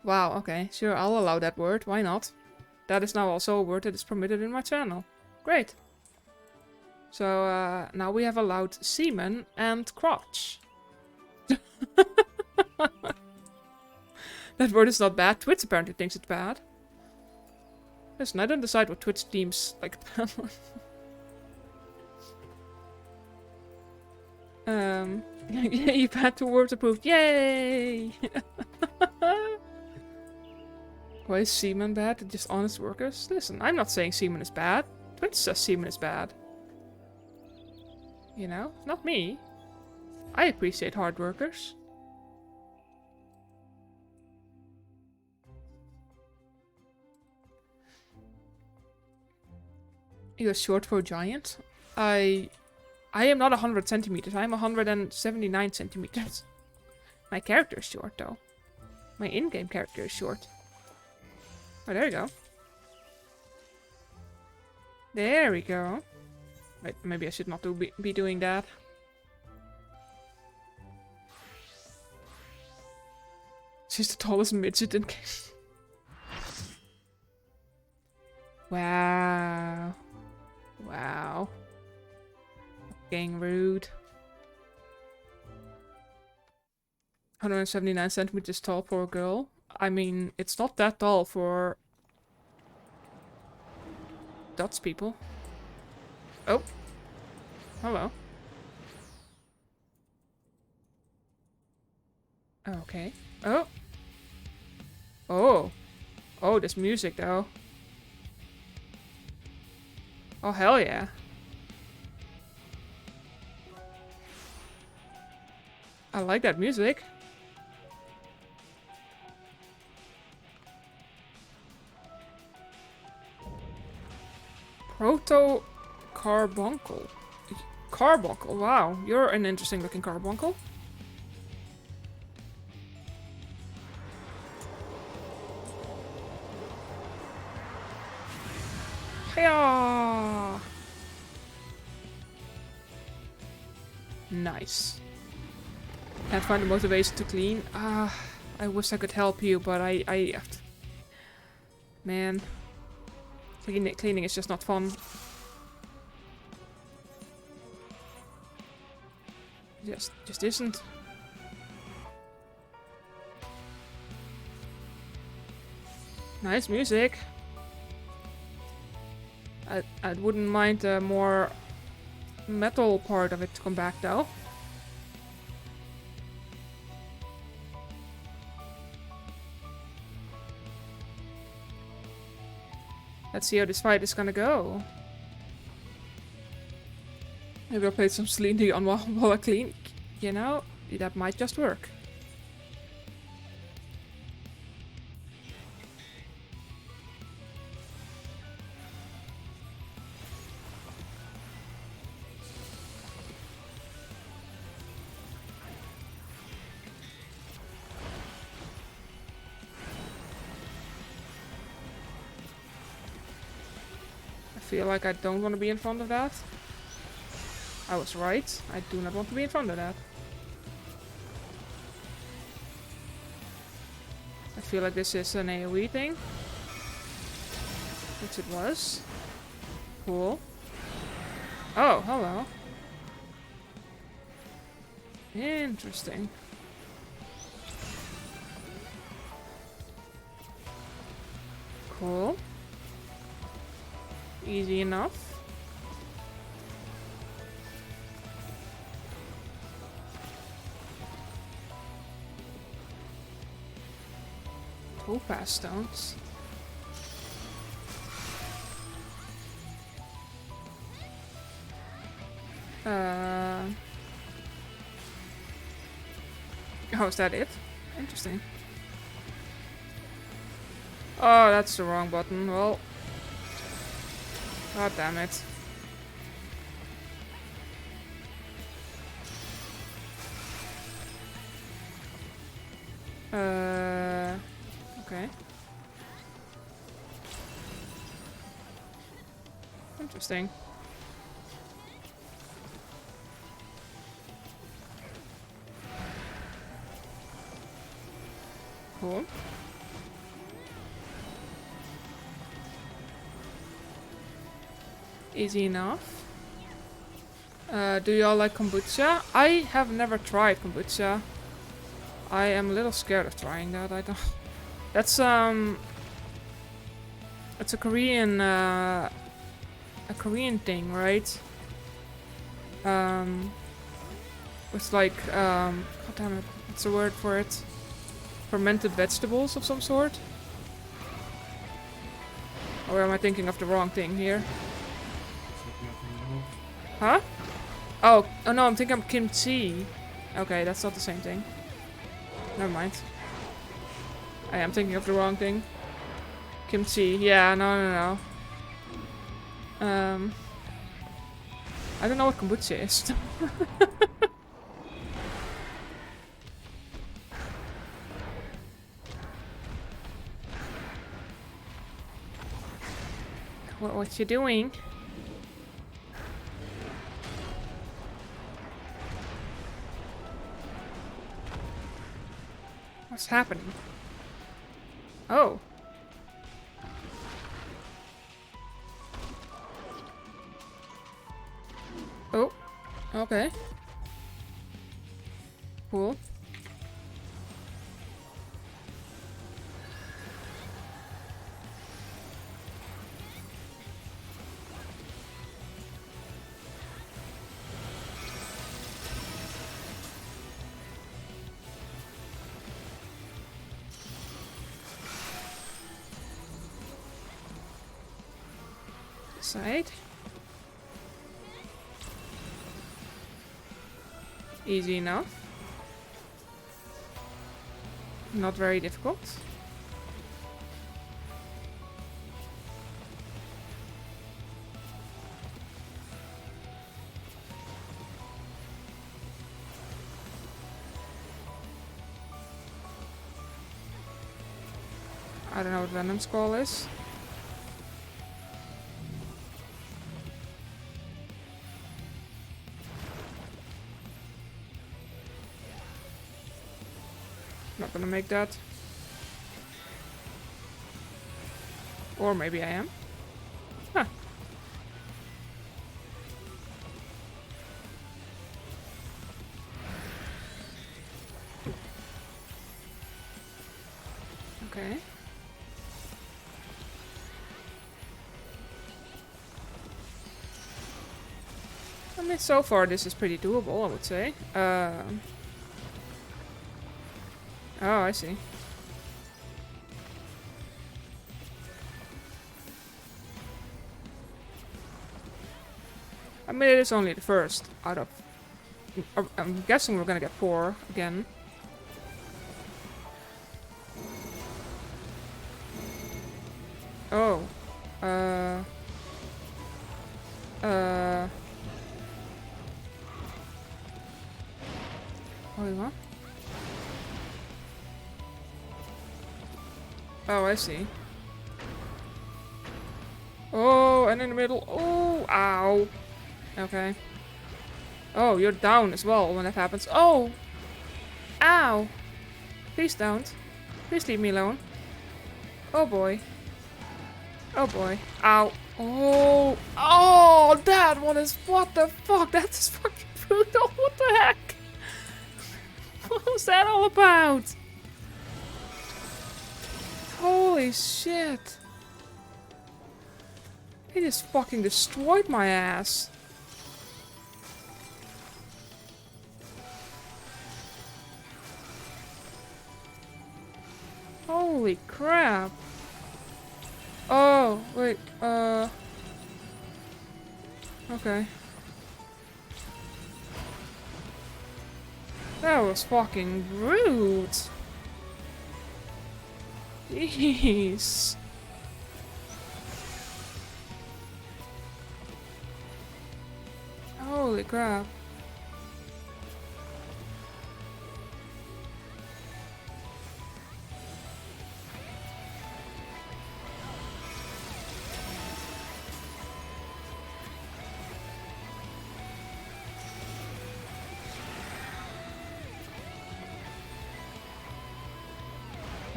Wow, okay, sure, I'll allow that word. Why not? That is now also a word that is permitted in my channel. Great. So now we have allowed semen and crotch. That word is not bad. Twitch apparently thinks it's bad. Listen, I don't decide what Twitch deems like bad. You've had 2 words approved. Yay! Why is semen bad? Just honest workers? Listen, I'm not saying semen is bad. Twitch says semen is bad. You know? Not me. I appreciate hard workers. You're short for a giant? I am not 100 centimeters. I'm 179 centimeters. My character is short, though. My in-game character is short. Oh, there you go. There we go. Wait, maybe I should not be doing that. She's the tallest midget in game. Wow. Wow. Getting rude. 179 centimeters tall for a girl. I mean, it's not that tall for Dutch people. Oh. Hello. Okay. Oh. Oh. Oh, there's music though. Oh, hell yeah. I like that music. Proto-carbuncle. Carbuncle, wow. You're an interesting looking carbuncle. Hiya! Nice. Can't find the motivation to clean. I wish I could help you, but I man. Cleaning is just not fun. Just isn't. Nice music. I wouldn't mind the more metal part of it to come back though. Let's see how this fight is gonna go. Maybe I'll play some Sleepy on while I clean. You know, that might just work. I feel like I don't want to be in front of that. I was right. I do not want to be in front of that. I feel like this is an AoE thing. Which it was. Cool. Oh, hello. Interesting. Cool. Easy enough. Topaz stones. Oh, is that it? Interesting. Oh, that's the wrong button. Well. God damn it. Okay. Interesting. Cool. Easy enough. Do y'all like kombucha? I have never tried kombucha. I am a little scared of trying that. I don't. That's it's a Korean thing, right? It's like God damn it, what's the word for it? Fermented vegetables of some sort. Or am I thinking of the wrong thing here? Huh? Oh no, I'm thinking of kimchi. Okay, that's not the same thing. Never mind. I am thinking of the wrong thing. Kimchi. Yeah, no. I don't know what kombucha is. What you doing? What's happening? Oh. Oh. Okay. Cool. Side. Easy enough. Not very difficult. I don't know what Venom's call is. Not gonna make that. Or maybe I am. Huh. Okay. I mean, so far this is pretty doable, I would say. Oh, I see. I mean, it is only the first out of... I'm guessing we're gonna get 4 again. Oh. Wait, what? Oh, I see. Oh, and in the middle. Oh, ow. Okay. Oh, you're down as well when that happens. Oh! Ow! Please don't. Please leave me alone. Oh boy. Oh boy. Ow. Oh! Oh! That one is... What the fuck? That's fucking brutal. What the heck? What was that all about? Holy shit. He just fucking destroyed my ass. Holy crap. Oh, wait, okay. That was fucking rude. Jeez. Holy crap.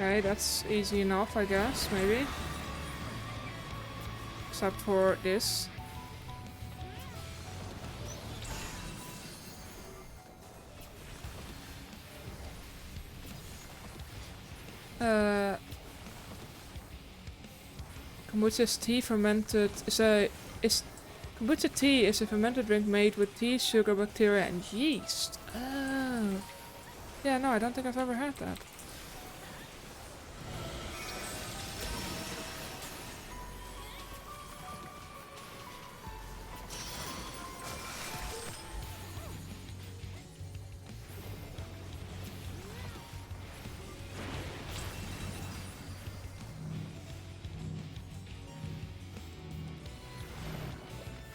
Okay, that's easy enough, I guess, maybe. Except for this. Kombucha's tea fermented is kombucha tea is a fermented drink made with tea, sugar, bacteria, and yeast. Oh. Yeah, no, I don't think I've ever had that.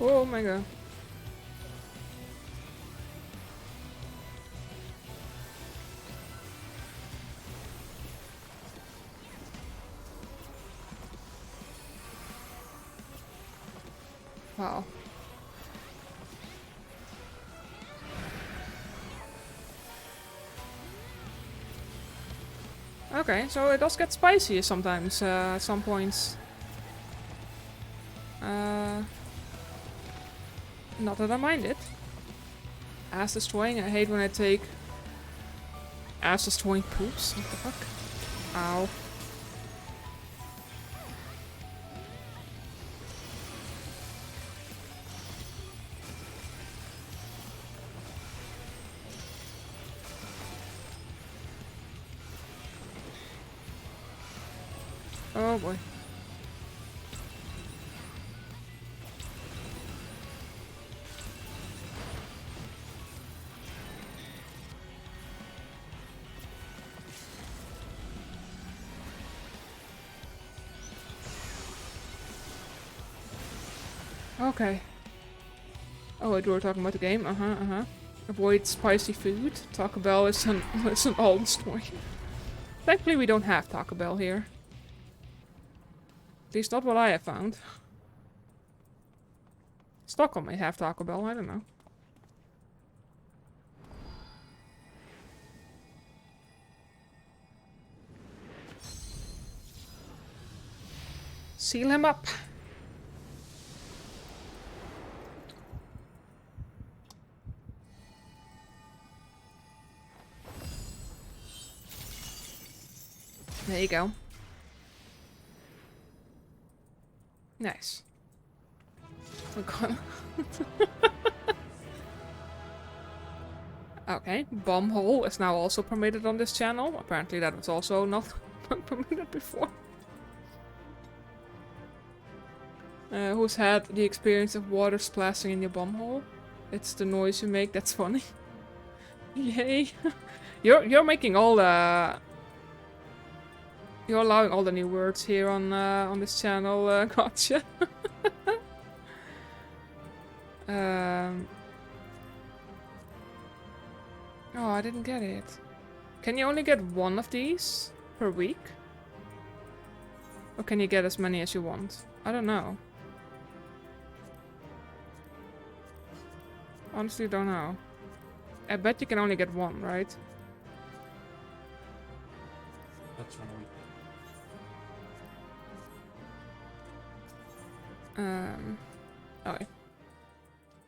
Oh my god. Wow. Okay, so it does get spicy sometimes, at some points. Not that I mind it. Ass destroying, I hate when I take ass destroying poops. What the fuck? Ow. Oh boy. Okay. Oh, wait, we were talking about the game. Avoid spicy food. Taco Bell is an is an old story. Thankfully, we don't have Taco Bell here. At least not what I have found. Stockholm may have Taco Bell, I don't know. Seal him up. There you go. Nice. Oh god. Okay, bomb hole is now also permitted on this channel. Apparently that was also not permitted before. Who's had the experience of water splashing in your bomb hole? It's the noise you make that's funny. Yay. You're making all the... You're allowing all the new words here on this channel, gotcha. Oh, I didn't get it. Can you only get one of these per week? Or can you get as many as you want? I don't know. Honestly, don't know. I bet you can only get one, right? That's one week. Okay.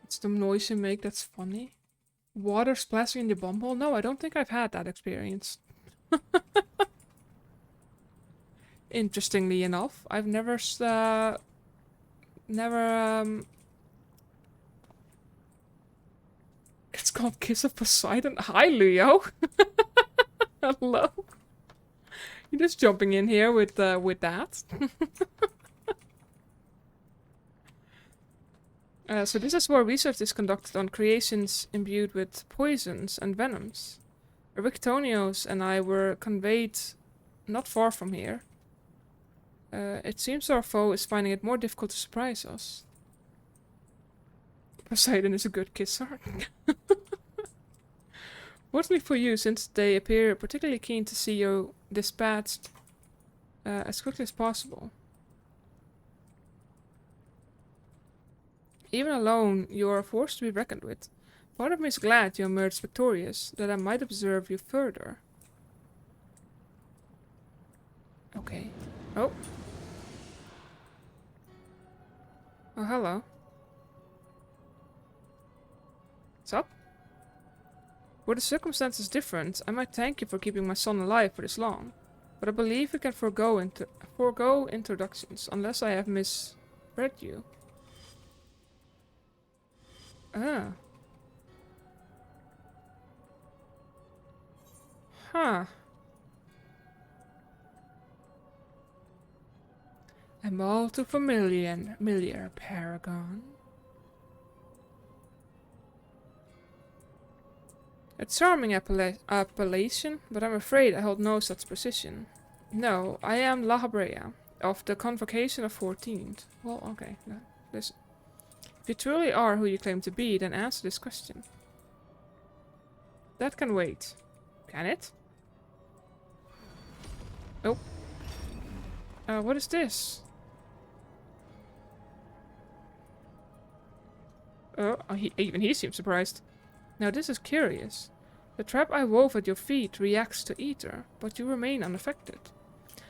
It's the noise you make that's funny. Water splashing in the bomb hole? No, I don't think I've had that experience. Interestingly enough, I've never, It's called Kiss of Poseidon. Hi, Leo. Hello. You're just jumping in here with that. So this is where research is conducted on creations imbued with poisons and venoms. Erictonios and I were conveyed not far from here. It seems our foe is finding it more difficult to surprise us. Poseidon is a good kisser. Fortunately for you, since they appear particularly keen to see you dispatched as quickly as possible. Even alone, you are a force to be reckoned with. Part of me is glad you emerged victorious, that I might observe you further. Okay. Oh. Oh, hello. What's up? Were the circumstances different, I might thank you for keeping my son alive for this long. But I believe we can forego introductions, unless I have misread you. Ah. Huh. I'm all too familiar, Paragon. A charming appellation, but I'm afraid I hold no such position. No, I am La Habrea, of the Convocation of 14th. Well, okay, no, listen. If you truly are who you claim to be, then answer this question. That can wait. Can it? Oh. What is this? Even he seems surprised. Now this is curious. The trap I wove at your feet reacts to ether, but you remain unaffected.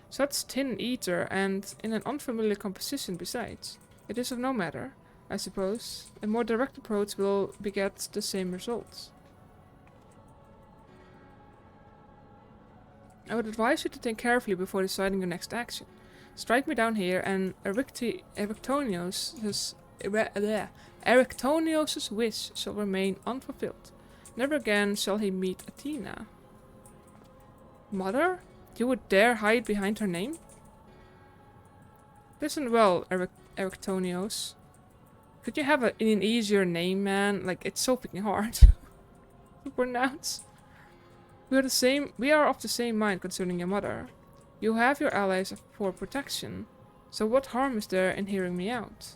Such thin ether and in an unfamiliar composition besides. It is of no matter, I suppose. A more direct approach will beget the same results. I would advise you to think carefully before deciding your next action. Strike me down here and Erectonios' wish shall remain unfulfilled. Never again shall he meet Athena. Mother? You would dare hide behind her name? Listen well, Erectonios. Could you have an easier name, man? Like, it's so freaking hard to pronounce. We are of the same mind concerning your mother. You have your allies for protection. So what harm is there in hearing me out?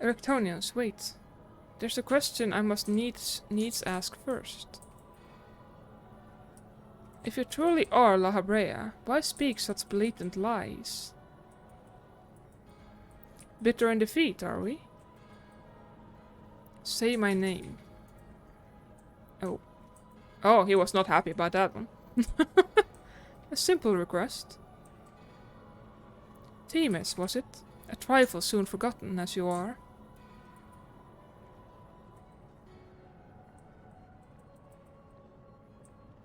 Erectonios, wait. There's a question I must needs ask first. If you truly are La Habrea, why speak such blatant lies? Bitter in defeat, are we? Say my name. Oh. Oh, he was not happy about that one. A simple request. Themis, was it? A trifle soon forgotten, as you are.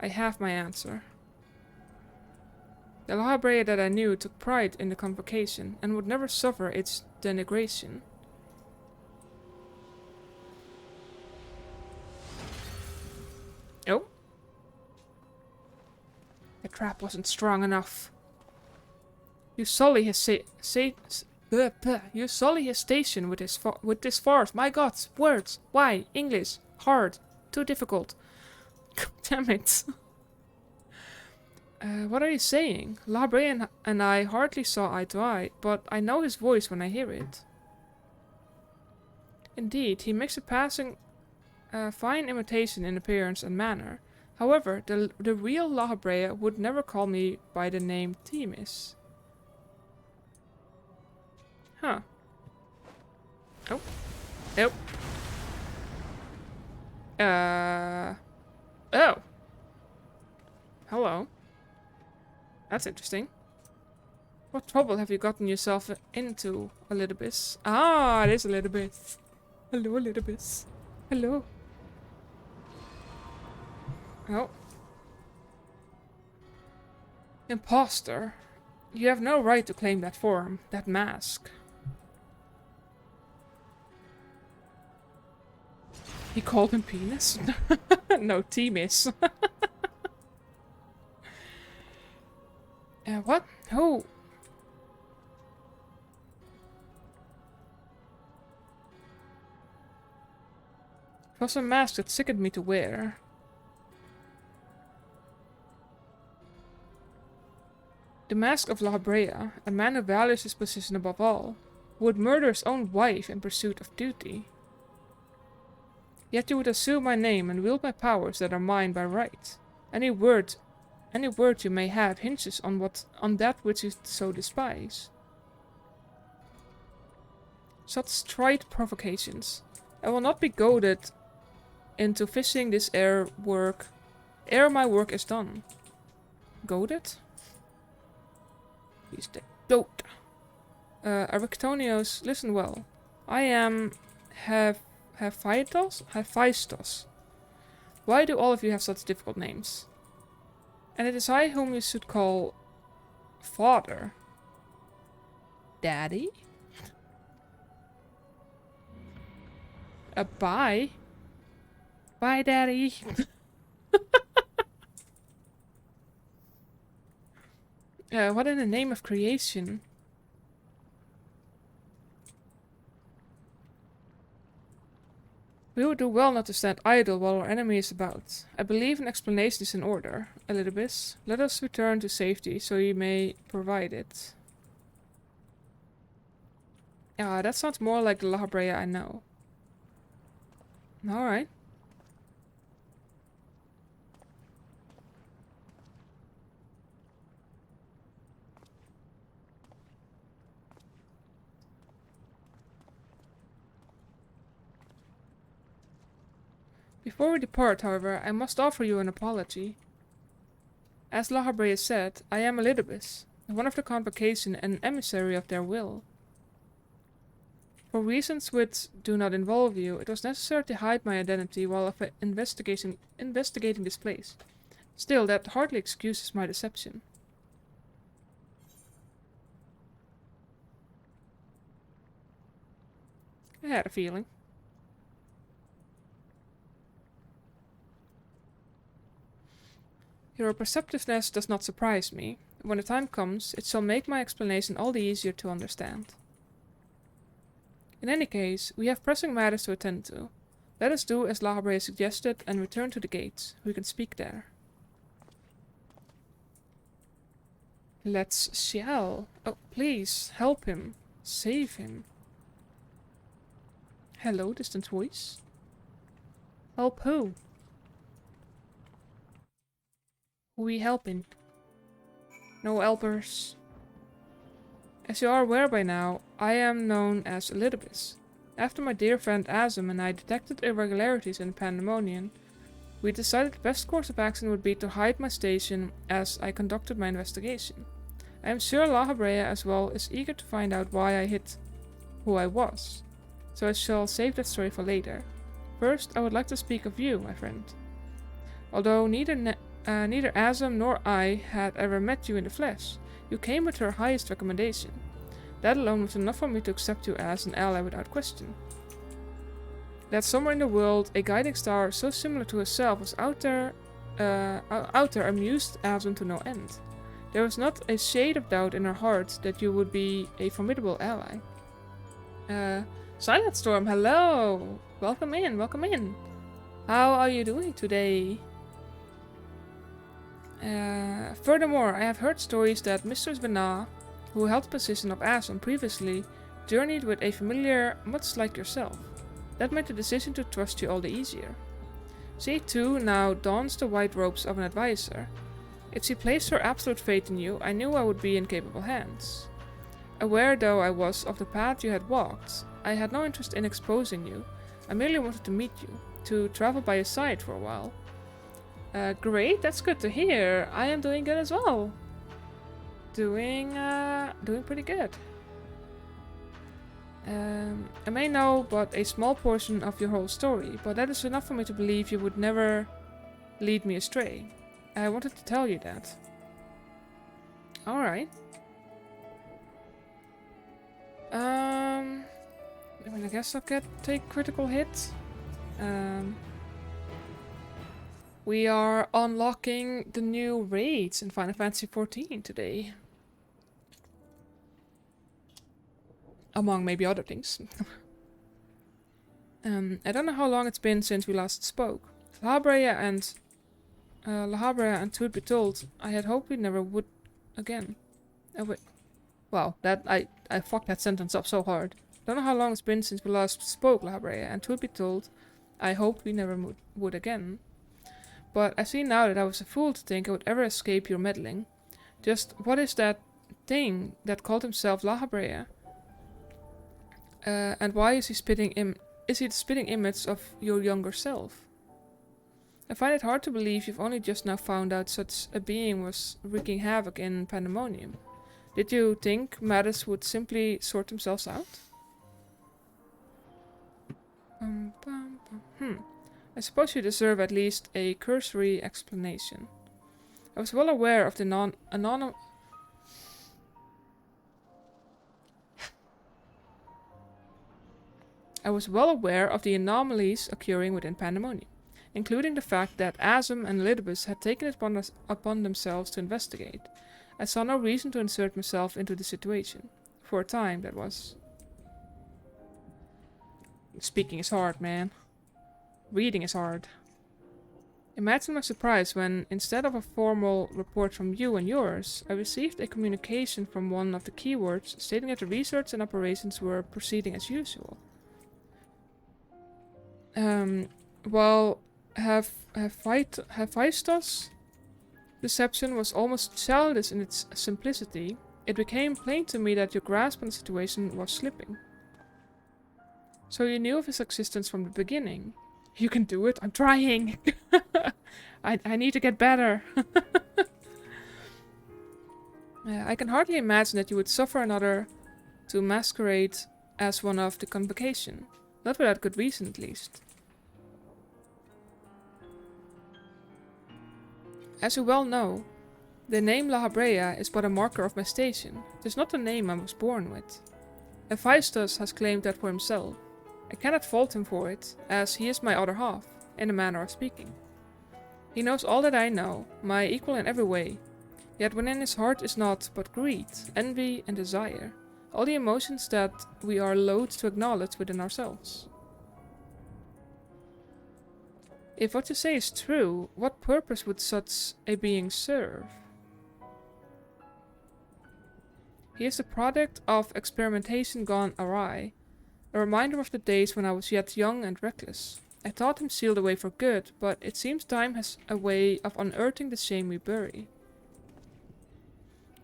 I have my answer. The La Habrea that I knew took pride in the convocation and would never suffer its denigration. Oh. The trap wasn't strong enough. You sully his station with this farce. My God, words. Why? English. Hard. Too difficult. Damn it. What are you saying? La Habrea and I hardly saw eye to eye, but I know his voice when I hear it. Indeed, he makes a passing fine imitation in appearance and manner. However, the real La Habrea would never call me by the name Themis. Huh. Oh. Nope. Oh. Hello. That's interesting. What trouble have you gotten yourself into, Elidibus? Ah, it is Elidibus. Hello, Elidibus. Hello. Oh. Imposter. You have no right to claim that form, that mask. He called him penis? No, Themis. What? Who? It was a mask that sickened me to wear. The mask of La Habrea, a man who values his position above all, who would murder his own wife in pursuit of duty. Yet you would assume my name and wield my powers that are mine by right. Any word you may have hinges on that which you so despise. Such trite provocations. I will not be goaded into fishing this ere my work is done. Goaded? He's the goat. Erectonios, listen well. I am Hephaestus. Why do all of you have such difficult names? And it is I whom you should call father. Daddy? Bye? Bye, Daddy. What in the name of creation? We would do well not to stand idle while our enemy is about. I believe an explanation is in order, Elidibus. Let us return to safety, so you may provide it. Yeah, that sounds more like the La Habrea I know. Alright. Before we depart, however, I must offer you an apology. As La Habrea said, I am Elidibus, one of the convocation and an emissary of their will. For reasons which do not involve you, it was necessary to hide my identity while investigating this place. Still, that hardly excuses my deception. I had a feeling. Your perceptiveness does not surprise me. When the time comes, it shall make my explanation all the easier to understand. In any case, we have pressing matters to attend to. Let us do as La Habrea suggested and return to the gates. We can speak there. Let's shall. Oh, please, help him. Save him. Hello, distant voice. Help who? Who we helping? No helpers. As you are aware by now, I am known as Elidibus. After my dear friend Azum and I detected irregularities in Pandemonium, we decided the best course of action would be to hide my station as I conducted my investigation. I am sure La Habrea as well is eager to find out why I hid who I was, so I shall save that story for later. First, I would like to speak of you, my friend. Although neither Azum nor I had ever met you in the flesh, you came with her highest recommendation. That alone was enough for me to accept you as an ally without question. That somewhere in the world, a guiding star so similar to herself was out there amused Azum to no end. There was not a shade of doubt in her heart that you would be a formidable ally. Silent Storm, hello! Welcome in, welcome in! How are you doing today? Furthermore, I have heard stories that Mistress Vena, who held the position of Azum previously, journeyed with a familiar much like yourself. That made the decision to trust you all the easier. She too now dons the white robes of an advisor. If she placed her absolute faith in you, I knew I would be in capable hands. Aware though I was of the path you had walked, I had no interest in exposing you. I merely wanted to meet you, to travel by your side for a while. Great, that's good to hear. I am doing good as well. Doing pretty good. I may know but a small portion of your whole story, but that is enough for me to believe you would never lead me astray. I wanted to tell you that. Alright. I guess I'll take critical hit. We are unlocking the new raids in Final Fantasy XIV today. Among maybe other things. I don't know how long it's been since we last spoke. La Habrea and truth be told, I had hoped we never would again. Oh wait. Wow, I fucked that sentence up so hard. Don't know how long it's been since we last spoke, La Habrea, and truth be told, I hoped we never would again. But I see now that I was a fool to think I would ever escape your meddling. Just what is that thing that called himself La Habrea? And why is he the spitting image of your younger self? I find it hard to believe you've only just now found out such a being was wreaking havoc in Pandemonium. Did you think matters would simply sort themselves out? I suppose you deserve at least a cursory explanation. I was well aware of the anomalies occurring within Pandemonium, including the fact that Azum and Elidibus had taken it upon themselves to investigate. I saw no reason to insert myself into the situation. For a time, that was. Speaking is hard, man. Reading is hard. Imagine my surprise when, instead of a formal report from you and yours, I received a communication from one of the keywords stating that the research and operations were proceeding as usual. Well, Hephaestus' deception was almost childish in its simplicity. It became plain to me that your grasp on the situation was slipping. So you knew of his existence from the beginning. You can do it. I'm trying. I need to get better. I can hardly imagine that you would suffer another to masquerade as one of the convocation. Not without good reason, at least. As you well know, the name La Habrea is but a marker of my station. It is not the name I was born with. Hephaestus has claimed that for himself. I cannot fault him for it, as he is my other half, in a manner of speaking. He knows all that I know, my equal in every way. Yet within his heart is naught but greed, envy, and desire. All the emotions that we are loath to acknowledge within ourselves. If what you say is true, what purpose would such a being serve? He is the product of experimentation gone awry, a reminder of the days when I was yet young and reckless. I thought him sealed away for good, but it seems time has a way of unearthing the shame we bury.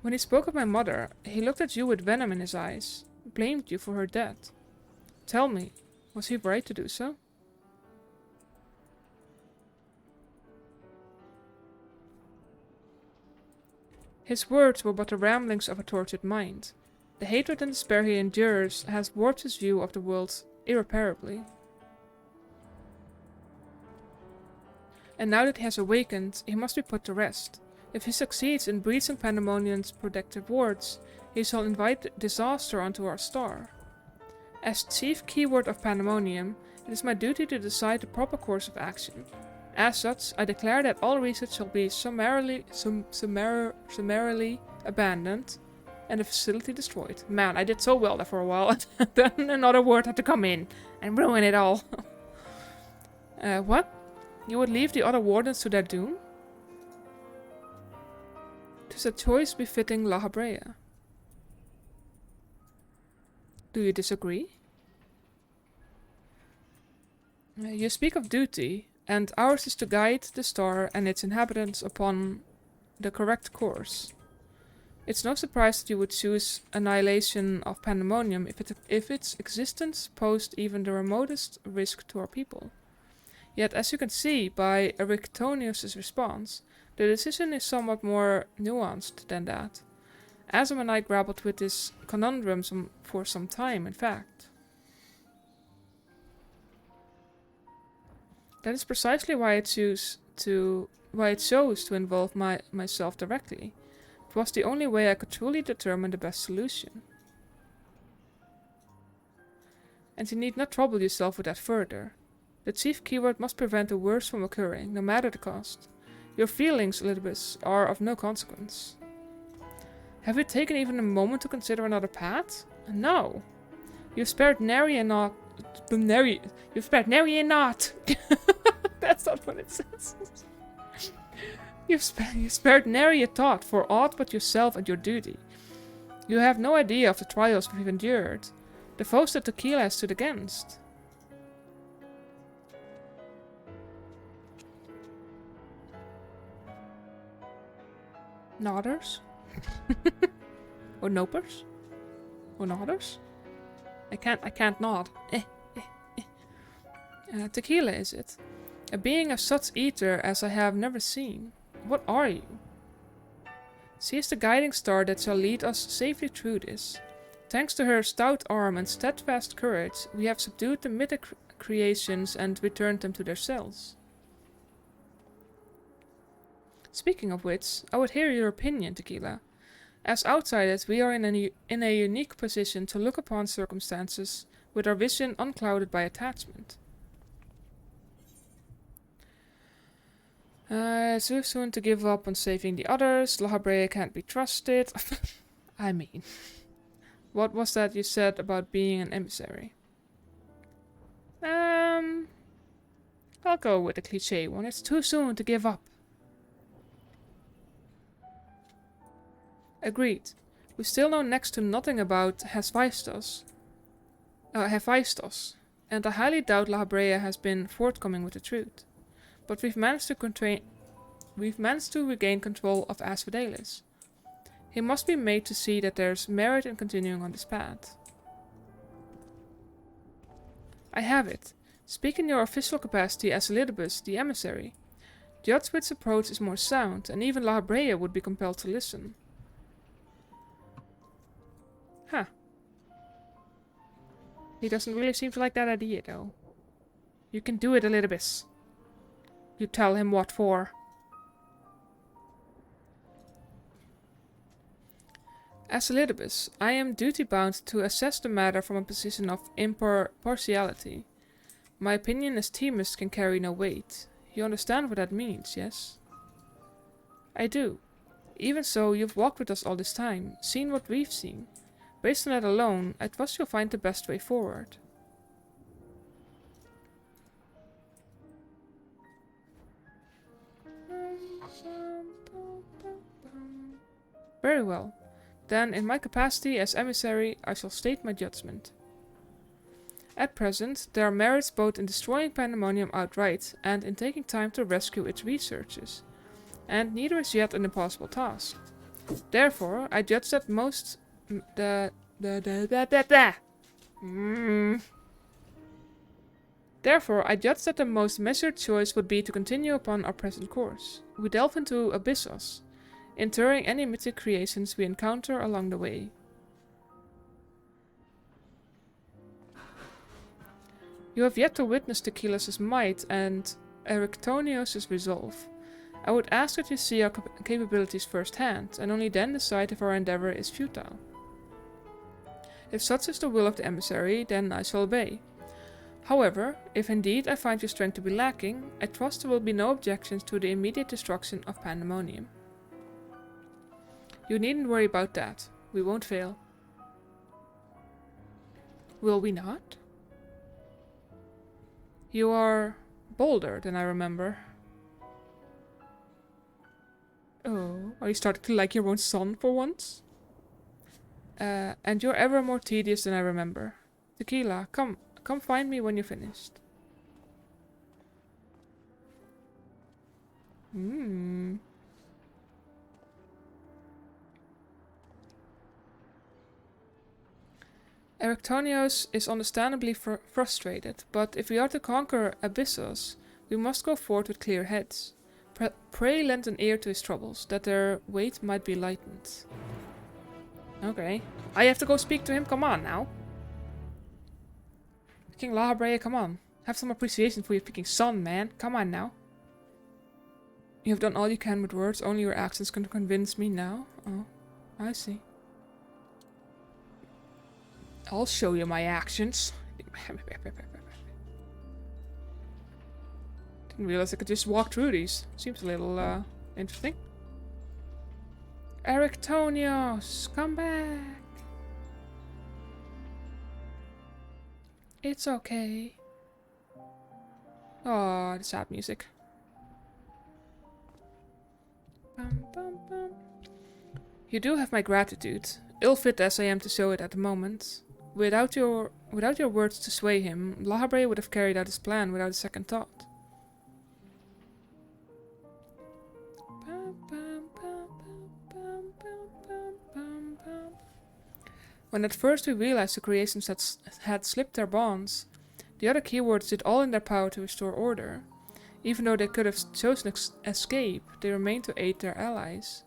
When he spoke of my mother, he looked at you with venom in his eyes, blamed you for her death. Tell me, was he right to do so? His words were but the ramblings of a tortured mind. The hatred and despair he endures has warped his view of the world irreparably. And now that he has awakened, he must be put to rest. If he succeeds in breaching Pandemonium's protective wards, he shall invite disaster onto our star. As chief keyword of Pandemonium, it is my duty to decide the proper course of action. As such, I declare that all research shall be summarily abandoned and the facility destroyed. Man, I did so well there for a while, and then another word had to come in and ruin it all. What? You would leave the other wardens to their doom? 'Tis a choice befitting La Habrea. Do you disagree? You speak of duty, and ours is to guide the star and its inhabitants upon the correct course. It's no surprise that you would choose annihilation of Pandemonium if its existence posed even the remotest risk to our people. Yet, as you can see by Erictonius' response, the decision is somewhat more nuanced than that. Azam and I grappled with this conundrum for some time, in fact. That is precisely why it chose to involve myself directly. It was the only way I could truly determine the best solution. And you need not trouble yourself with that further. The chief keyword must prevent the worst from occurring, no matter the cost. Your feelings, Elizabeth, are of no consequence. Have you taken even a moment to consider another path? No. You've spared nary a not. You've spared nary a not. That's not what it says. You've spared nary a thought for aught but yourself and your duty. You have no idea of the trials we've endured, the foes that Tequila has stood against. Nodders? Or nopers? Or nodders? I can't nod. Tequila, is it? A being of such ether as I have never seen. What are you? She is the guiding star that shall lead us safely through this. Thanks to her stout arm and steadfast courage, we have subdued the mythic creations and returned them to their cells. Speaking of which, I would hear your opinion, Tequila. As outsiders, we are in a unique position to look upon circumstances with our vision unclouded by attachment. It's too soon to give up on saving the others. La Habrea can't be trusted. I mean, what was that you said about being an emissary? I'll go with the cliché one. It's too soon to give up. Agreed. We still know next to nothing about Hephaestus, and I highly doubt La Habrea has been forthcoming with the truth. But we've managed to regain control of Asphodelis. He must be made to see that there's merit in continuing on this path. I have it. Speak in your official capacity as Elidibus, the emissary. Judge which approach is more sound, and even La Brea would be compelled to listen. Huh. He doesn't really seem to like that idea, though. You can do it, Elidibus. You tell him what for. As Elidibus, I am duty-bound to assess the matter from a position of impartiality. My opinion as Themis can carry no weight. You understand what that means, yes? I do. Even so, you've walked with us all this time, seen what we've seen. Based on that alone, I trust you'll find the best way forward. Very well. Then, in my capacity as emissary, I shall state my judgment. At present, there are merits both in destroying Pandemonium outright and in taking time to rescue its researchers, and neither is yet an impossible task. Therefore, I judge that Therefore, I judge that the most measured choice would be to continue upon our present course. We delve into Abyssos, interring any mythic creations we encounter along the way. You have yet to witness Tequilas' might and Erectonios' resolve. I would ask that you see our capabilities firsthand, and only then decide if our endeavor is futile. If such is the will of the emissary, then I shall obey. However, if indeed I find your strength to be lacking, I trust there will be no objections to the immediate destruction of Pandemonium. You needn't worry about that. We won't fail. Will we not? You are bolder than I remember. Oh, are you starting to like your own son for once? And you're ever more tedious than I remember. Tequila, come find me when you're finished. Erectonios is understandably frustrated, but if we are to conquer Abyssos, we must go forth with clear heads. Pray lend an ear to his troubles, that their weight might be lightened. Okay. I have to go speak to him? Come on now. King La Brea, come on. Have some appreciation for your freaking son, man. Come on now. You have done all you can with words, only your actions can convince me now. Oh, I see. I'll show you my actions. Didn't realize I could just walk through these. Seems a little interesting. Erectonios, come back. It's okay. Oh, the sad music. Bum, bum, bum. You do have my gratitude, ill-fit as I am to show it at the moment. Without your words to sway him, La Brea would have carried out his plan without a second thought. When at first we realized the creations had slipped their bonds, the other keywords did all in their power to restore order. Even though they could have chosen escape, they remained to aid their allies.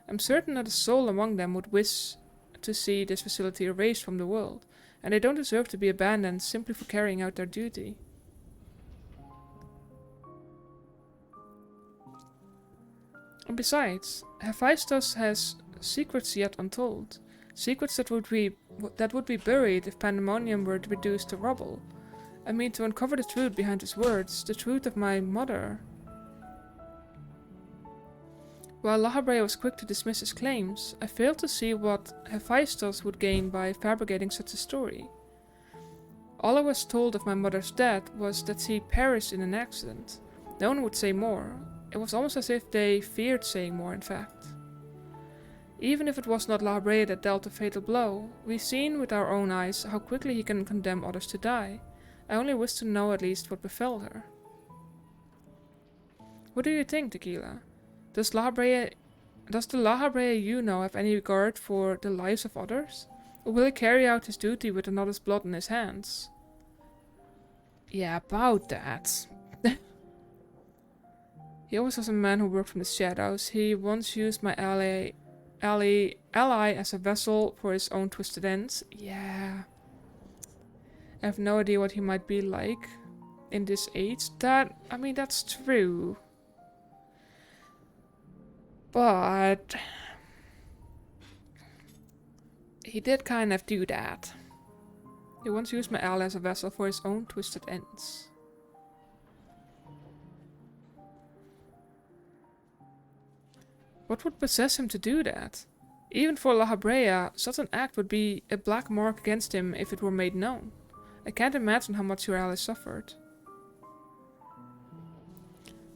I'm certain that a soul among them would wish to see this facility erased from the world, and they don't deserve to be abandoned simply for carrying out their duty. And besides, Hephaestus has secrets yet untold. Secrets that would be buried if Pandemonium were reduced to rubble. I mean, to uncover the truth behind his words, the truth of my mother. While La Brea was quick to dismiss his claims, I failed to see what Hephaestus would gain by fabricating such a story. All I was told of my mother's death was that she perished in an accident. No one would say more. It was almost as if they feared saying more, in fact. Even if it was not La Brea that dealt the fatal blow, we've seen with our own eyes how quickly he can condemn others to die. I only wish to know at least what befell her. What do you think, Tequila? Does the La Brea you know have any regard for the lives of others? Or will he carry out his duty with another's blood in his hands? Yeah, about that. He always was a man who worked from the shadows. He once used my ally as a vessel for his own twisted ends. Yeah. I have no idea what he might be like in this age. I mean, that's true. But he did kind of do that. He once used my ally as a vessel for his own twisted ends. What would possess him to do that? Even for La Habrea, such an act would be a black mark against him if it were made known. I can't imagine how much your ally suffered.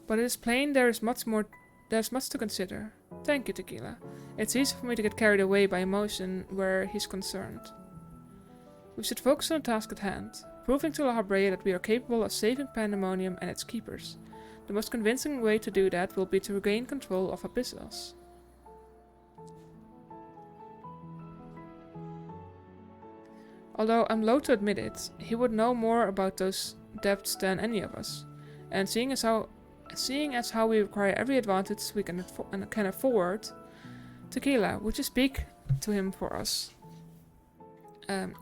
But it is plain there's much to consider. Thank you, Tequila. It's easy for me to get carried away by emotion where he's concerned. We should focus on the task at hand, proving to La Habrea that we are capable of saving Pandemonium and its keepers. The most convincing way to do that will be to regain control of Abyssos. Although I'm loath to admit it, he would know more about those depths than any of us. And seeing as how we require every advantage we can afford, Tequila, would you speak to him for us?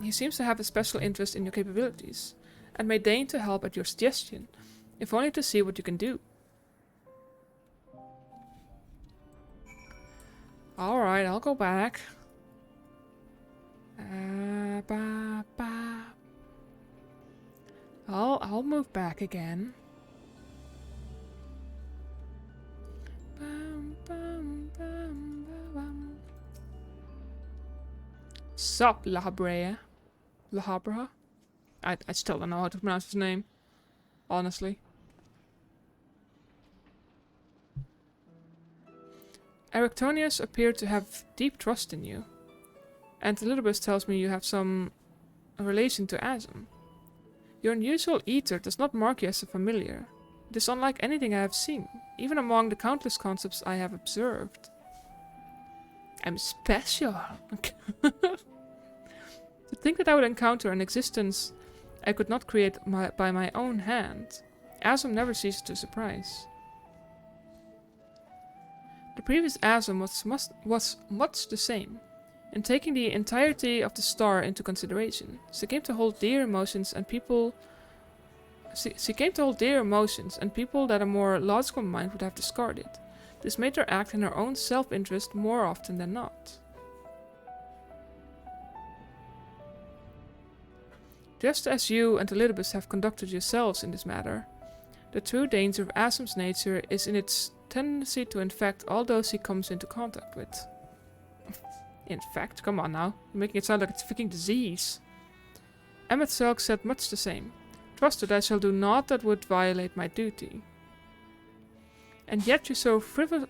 He seems to have a special interest in your capabilities, and may deign to help at your suggestion, if only to see what you can do. Alright, I'll go back. I'll move back again. Sup, La Habrea. La Habra? I still don't know how to pronounce his name. Honestly. Erictonius appeared to have deep trust in you. And Elidibus tells me you have some relation to Asm. Your unusual eater does not mark you as a familiar. It is unlike anything I have seen, even among the countless concepts I have observed. I'm special. To think that I would encounter an existence I could not create by my own hand. Asm never ceases to surprise. The previous Asm was much the same. In taking the entirety of the star into consideration, she came to hold dear emotions and people that a more logical mind would have discarded. This made her act in her own self-interest more often than not. Just as you and Elidibus have conducted yourselves in this matter, the true danger of Asm's nature is in its tendency to infect all those he comes into contact with. Infect? Come on now. You're making it sound like it's a freaking disease. Emmet Selk said much the same. Trust that I shall do naught that would violate my duty. And yet you so frivolously...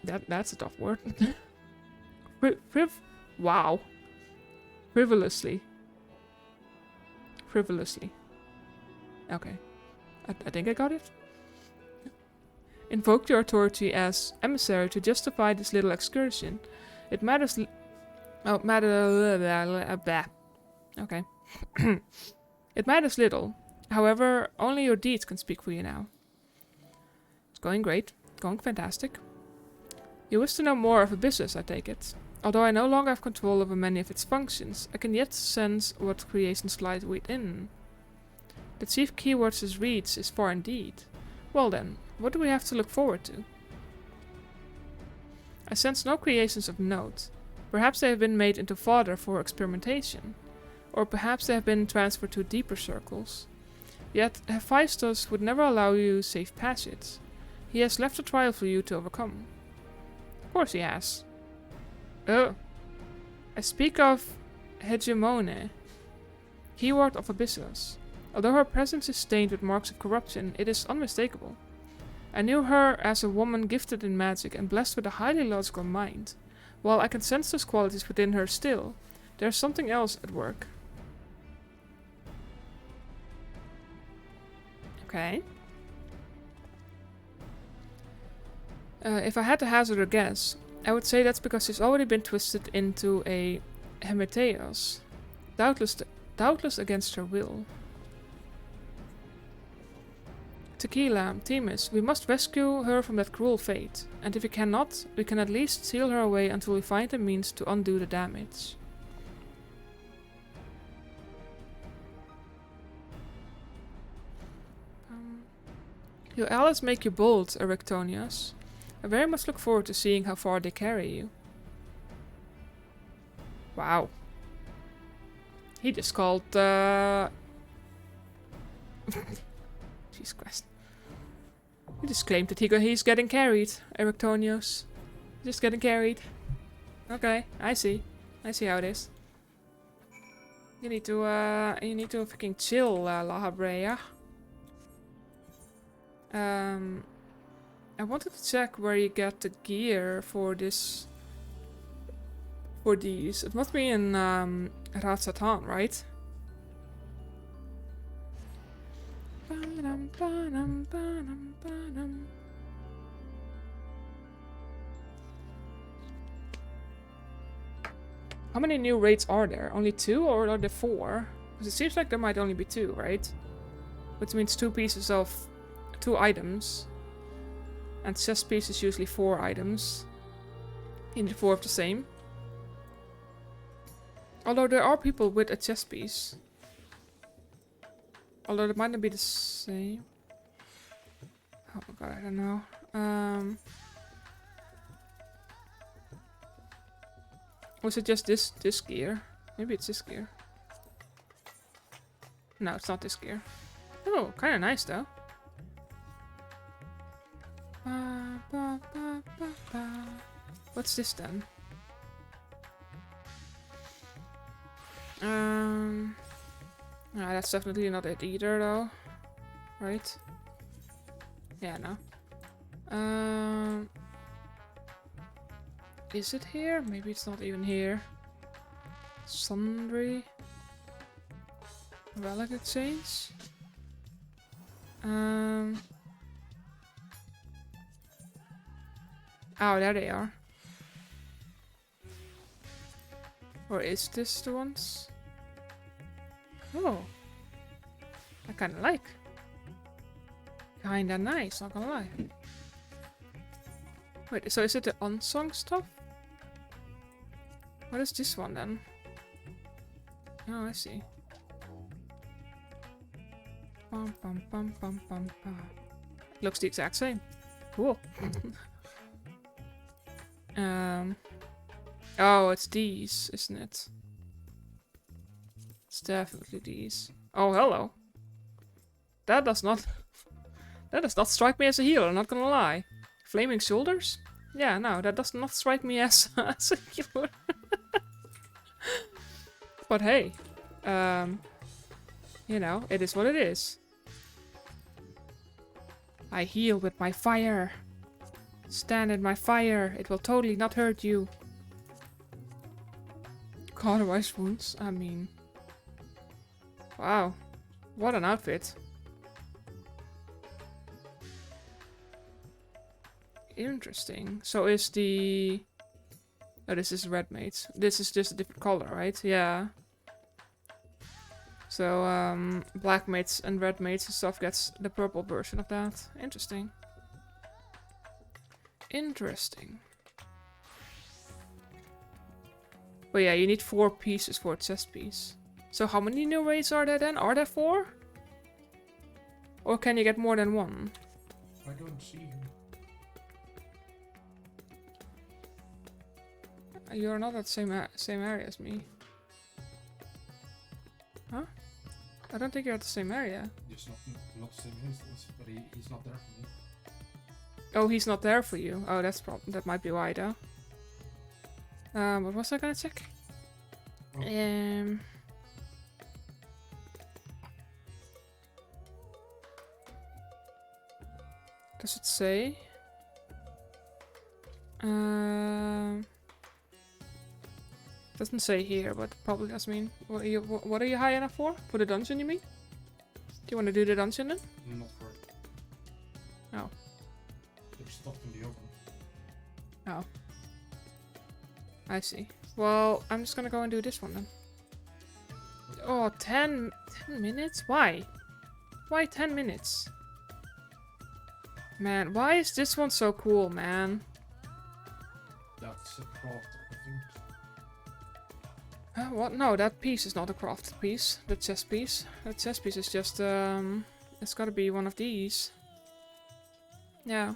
That's a tough word. Wow. Frivolously. Okay. I think I got it. Invoked your authority as emissary to justify this little excursion. It matters... Okay. It matters little. However, only your deeds can speak for you now. It's going great. Going fantastic. You wish to know more of Abyssos, I take it. Although I no longer have control over many of its functions, I can yet sense what creations lie within. The chief keyword's reach is far indeed. Well then, what do we have to look forward to? I sense no creations of note. Perhaps they have been made into fodder for experimentation. Or perhaps they have been transferred to deeper circles. Yet Hephaestus would never allow you safe passage. He has left a trial for you to overcome. Of course he has. Oh. I speak of Hegemone, keyword of Abyssos. Although her presence is stained with marks of corruption, it is unmistakable. I knew her as a woman gifted in magic and blessed with a highly logical mind. While I can sense those qualities within her still, there is something else at work. Okay. If I had to hazard a guess, I would say that's because she's already been twisted into a Hemeteos. Doubtless against her will. Tequila, Themis, we must rescue her from that cruel fate. And if we cannot, we can at least seal her away until we find a means to undo the damage. Your allies make you bold, Erectonius. I very much look forward to seeing how far they carry you. Wow. He just called, Jesus Christ. He just claimed that he's getting carried, Erectonius. Just getting carried. Okay, I see. I see how it is. You need to freaking chill, La Habrea. I wanted to check where you get the gear for this. For these. It must be in Ratsatan, right? How many new raids are there? Only 2 or are there 4? Because it seems like there might only be 2, right? Which means 2 pieces of 2 items. And chest piece is usually 4 items. You need 4 of the same. Although there are people with a chest piece. Although it might not be the same. Oh my god, I don't know. Was it just this gear? Maybe it's this gear. No, it's not this gear. Oh, kind of nice though. What's this then? No, that's definitely not it either, though. Right? Yeah, no. Is it here? Maybe it's not even here. Sundry. Relic exchange. Oh, there they are. Or is this the ones? Oh. I kinda like. Kinda nice, not gonna lie. Wait, so is it the unsung stuff? What is this one then? Oh, I see. Bum, bum, bum, bum, bum, bum. Looks the exact same. Cool. Oh, it's these, isn't it? It's definitely these. Oh, hello. That does not strike me as a healer, I'm not gonna lie. Flaming shoulders? Yeah, no, that does not strike me as, as a healer. But hey, you know, it is what it is. I heal with my fire. Stand in my fire. It will totally not hurt you. Cauterize wounds. I mean, wow, what an outfit. Interesting. So is the... Oh, this is red mate. This is just a different color, right? Yeah. So, black mates and red mates and stuff gets the purple version of that. Interesting. Interesting. But yeah, you need 4 pieces for a chest piece. So how many new raids are there then? Are there 4? Or can you get more than 1? I don't see him. You're not at the same area as me. Huh? I don't think you're at the same area. Just not the same instance, but he's not there for me. Oh, he's not there for you. Oh, that might be why though. What was I gonna check? Oh. Does it say? Doesn't say here, but probably does mean. What are you high enough for? For the dungeon, you mean? Do you want to do the dungeon then? Not for it. Oh. They're stuck in the oven. Oh. I see. Well, I'm just gonna go and do this one then. Oh, 10 minutes? Why? Why 10 minutes? Man, why is this one so cool, man? That's a craft, I think. What? No, that piece is not a crafted piece. The chess piece. The chess piece is just, it's gotta be one of these. Yeah.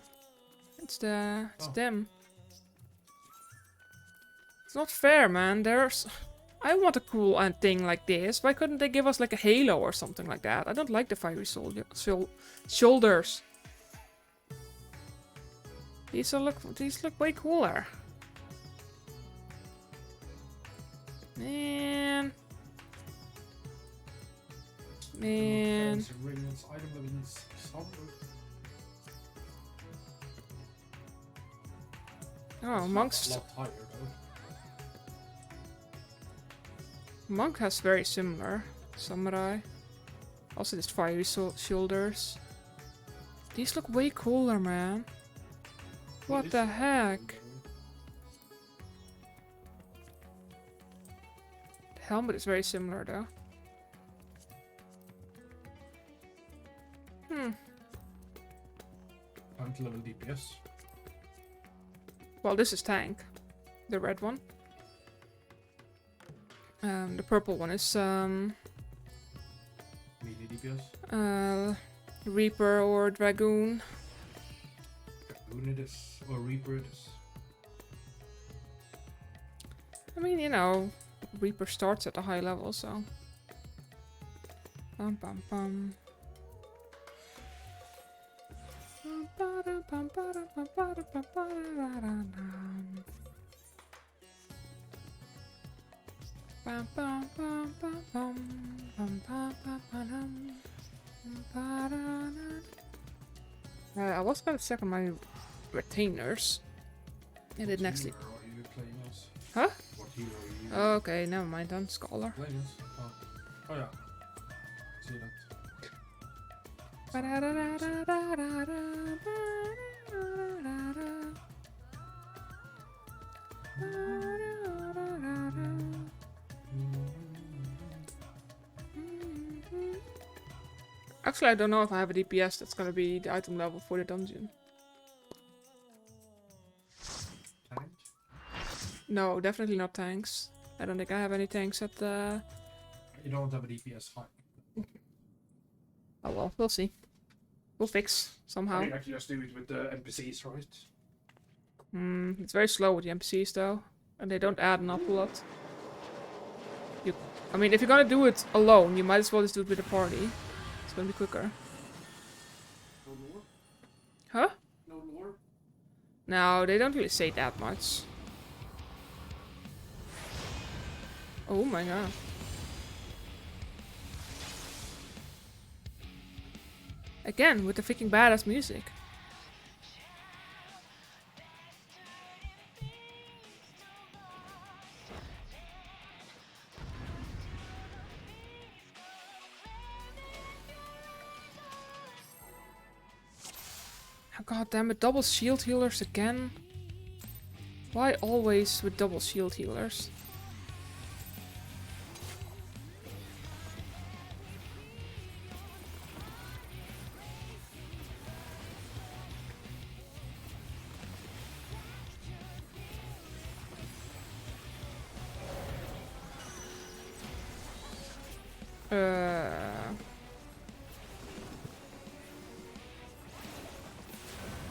It's them. It's not fair, man. I want a cool thing like this. Why couldn't they give us like a halo or something like that? I don't like the fiery shoulders. These look way cooler. Man. Man. Oh, Monk's... Monk has very similar. Samurai. Also this fiery shoulders. These look way cooler, man. What the heck? The helmet is very similar, though. Tank level DPS. Well, this is tank. The red one. The purple one is Melee DPS. Reaper or Dragoon. Dragoon it is, or Reaper it is. I mean, you know, Reaper starts at a high level, so. Bum bum bum. I was gonna check on my retainers. I did next week. What hero are you playing as? Huh? What hero are you Okay, never mind then. Scholar. playing as? Oh yeah. See that. Actually, I don't know if I have a DPS that's gonna be the item level for the dungeon. Tank? No, definitely not tanks. I don't think I have any tanks at the... You don't have a DPS high. Oh well, we'll see. We'll fix somehow. You actually just do it with the NPCs, right? It's very slow with the NPCs though, and they don't add an awful lot. I mean, if you're gonna do it alone, you might as well just do it with a party. It's gonna be quicker. No lore? Huh? No lore? No, they don't really say that much. Oh my god. Again, with the freaking badass music. Oh, god damn it, double shield healers again? Why always with double shield healers?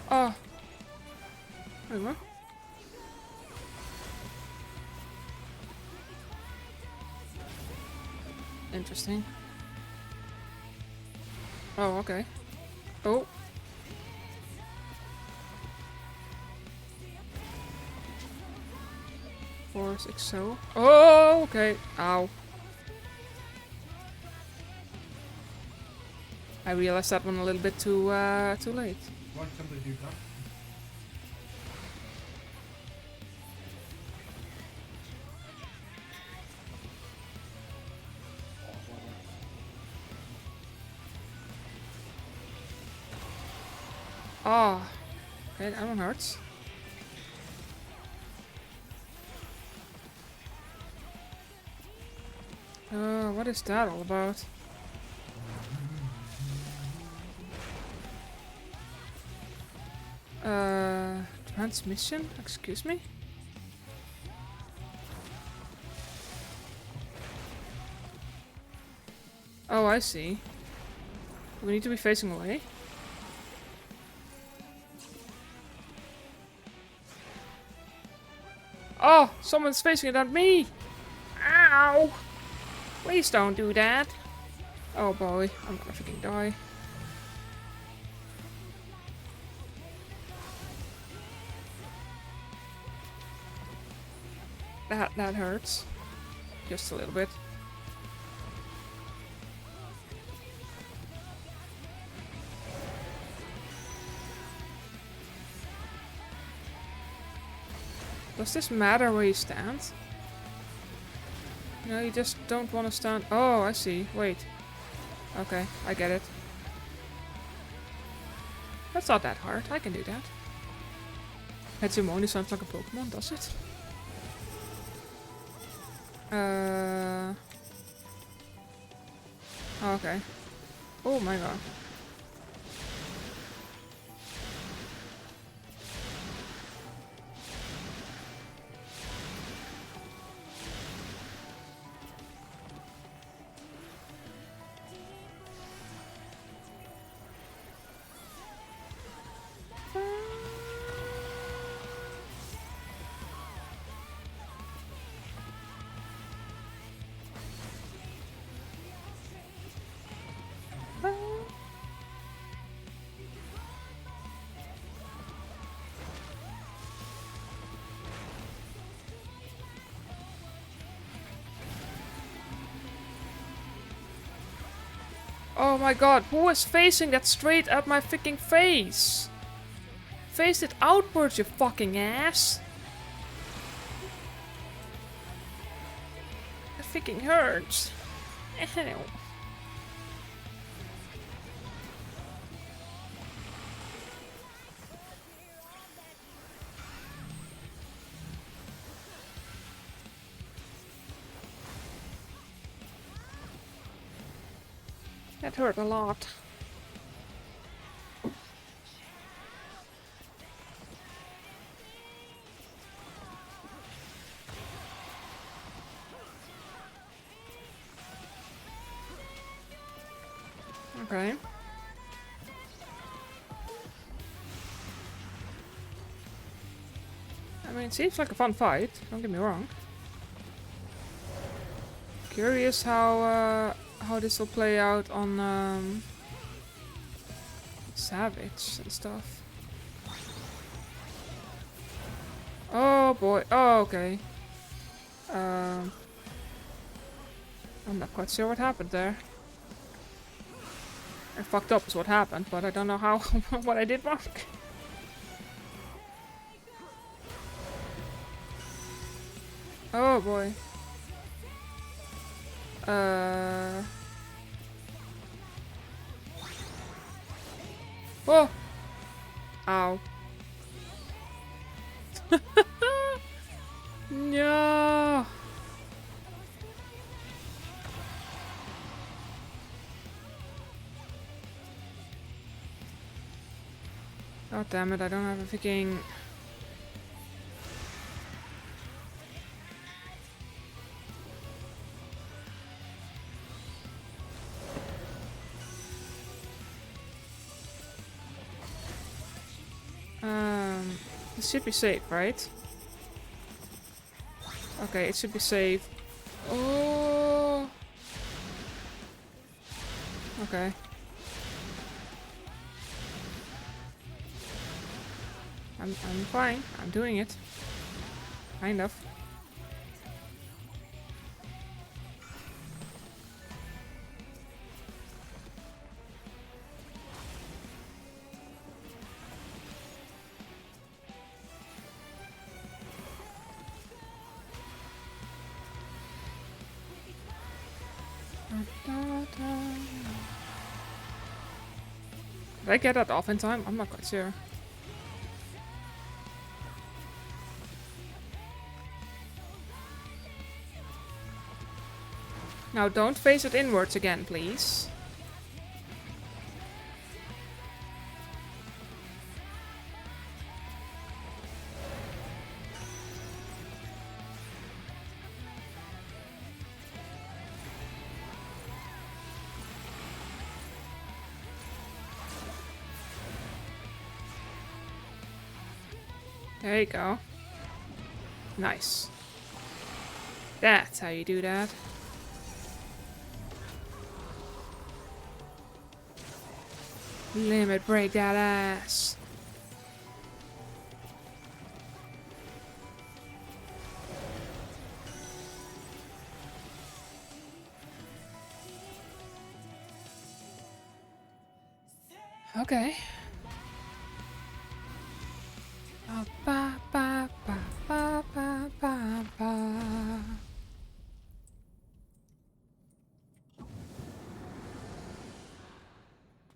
Oh. Wait, what? Interesting. Oh, okay. Oh. 4, 6, so. Oh, okay. Ow. I realized that one a little bit too late. Why can't they do that? Oh. Okay, that one hurts. What is that all about? Transmission? Excuse me? Oh, I see. We need to be facing away. Oh, someone's facing it at me! Ow! Please don't do that. Oh boy, I'm gonna freaking die. That hurts. Just a little bit. Does this matter where you stand? No, you just don't want to stand. Oh, I see. Wait. Okay, I get it. That's not that hard. I can do that. Hetzimoni sounds like a Pokemon, does it? Okay. Oh my god. Oh my god, who is facing that straight at my freaking face? Face it outwards, you fucking ass! That freaking hurts. Ew. That hurt a lot. Okay. I mean, it seems like a fun fight, don't get me wrong. Curious how this will play out on Savage and stuff. Oh boy. Oh, okay. I'm not quite sure what happened there. I fucked up is what happened, but I don't know how what I did wrong. Oh boy. Oh! Ow. No! God damn it, I don't have a freaking... This should be safe, right? Okay, it should be safe. Oh. Okay. I'm fine. I'm doing it. Kind of. Did I get that off in time? I'm not quite sure. Now don't face it inwards again, please. There you go. Nice. That's how you do that. Limit break that ass. Okay. Ba, ba, ba, ba, ba, ba, ba.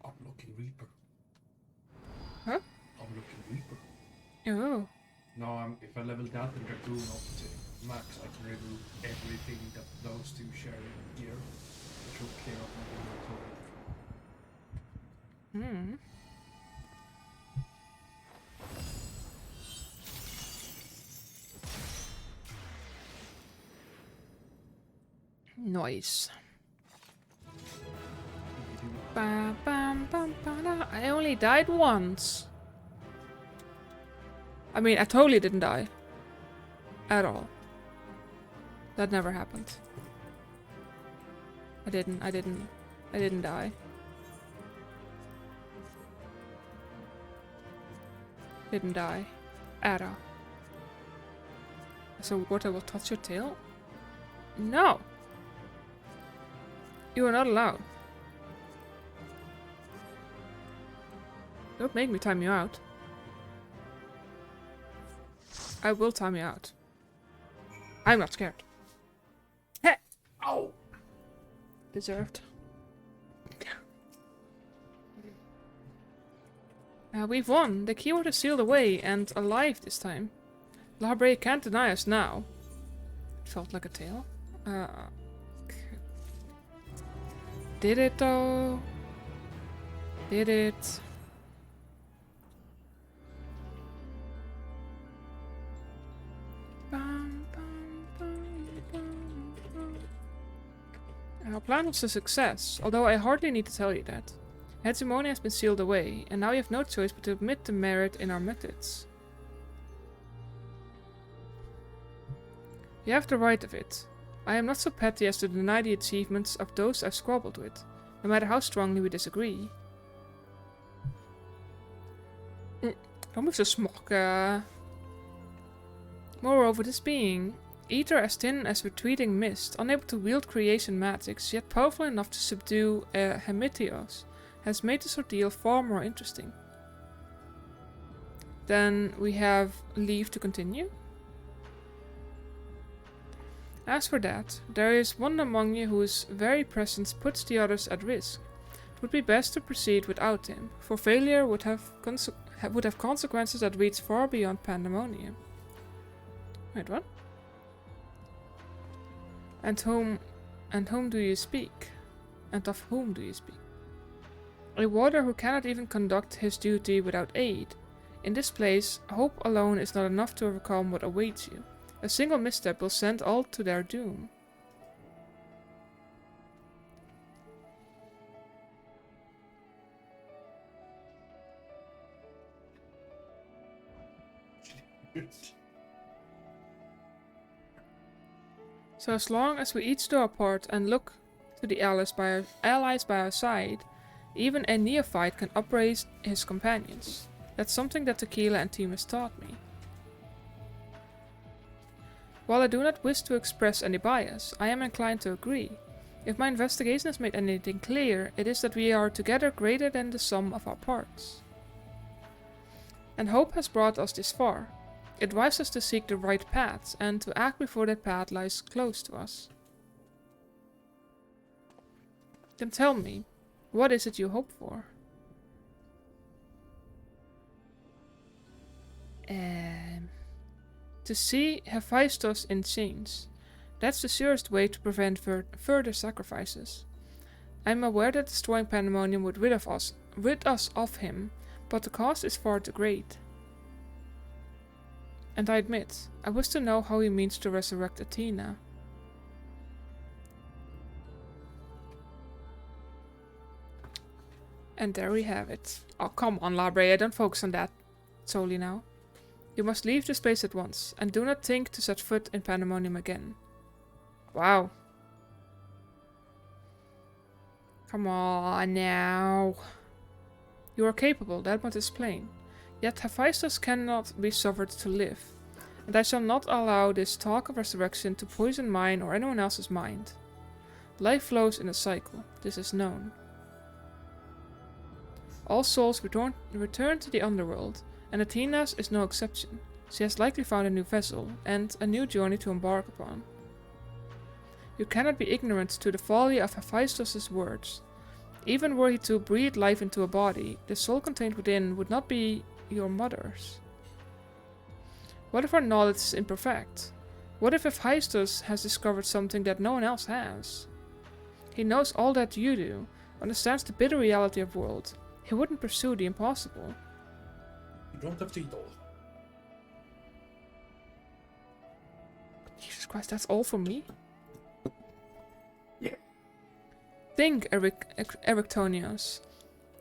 Unlocking Reaper. Huh? Unlocking Reaper. Oh. No, if I level that in Dragoon up to max, I can remove everything that those two share in here, which will clear up my inventory. Hmm. Nice. Ba, bam, bam, ba, da. I only died once. I mean, I totally didn't die. At all. That never happened. I didn't die. Didn't die. At all. So water will touch your tail? No! You are not allowed. Don't make me time you out. I will time you out. I'm not scared. Hey! Ow! Deserved. We've won. The keyword is sealed away and alive this time. Labre can't deny us now. It felt like a tail. Did it though? Did it? Our plan was a success, although I hardly need to tell you that. Hegemony has been sealed away, and now you have no choice but to admit the merit in our methods. You have the right of it. I am not so petty as to deny the achievements of those I've squabbled with, no matter how strongly we disagree. Don't be so smock. Moreover, this being, either as thin as retreating mist, unable to wield creation magics, yet powerful enough to subdue Hemitios, has made this ordeal far more interesting. Then we have leave to continue. As for that, there is one among you whose very presence puts the others at risk. It would be best to proceed without him, for failure would have consequences that reach far beyond pandemonium. Wait, what? And whom do you speak? And of whom do you speak? A warder who cannot even conduct his duty without aid. In this place, hope alone is not enough to overcome what awaits you. A single misstep will send all to their doom. So as long as we each do our part and look to the allies by our side, even a neophyte can upraise his companions. That's something that Tequila and team has taught me. While I do not wish to express any bias, I am inclined to agree. If my investigation has made anything clear, it is that we are together greater than the sum of our parts. And hope has brought us this far. It drives us to seek the right path, and to act before that path lies close to us. Then tell me, what is it you hope for? To see Hephaestus in chains, That's the surest way to prevent further sacrifices. I'm aware that destroying Pandemonium would rid us of him, but the cost is far too great. And I admit, I wish to know how he means to resurrect Athena. And there we have it. Oh, come on, La Brea, don't focus on that solely now. You must leave this place at once, and do not think to set foot in Pandemonium again. Wow. Come on now. You are capable, that much is plain. Yet Hephaestus cannot be suffered to live, and I shall not allow this talk of resurrection to poison mine or anyone else's mind. Life flows in a cycle, this is known. All souls return to the underworld, and Athena's is no exception. She has likely found a new vessel, and a new journey to embark upon. You cannot be ignorant to the folly of Hephaestus' words. Even were he to breathe life into a body, the soul contained within would not be your mother's. What if our knowledge is imperfect? What if Hephaestus has discovered something that no one else has? He knows all that you do, understands the bitter reality of the world. He wouldn't pursue the impossible. You don't have to eat all. Jesus Christ, that's all for me? Yeah. Think, Erectonios.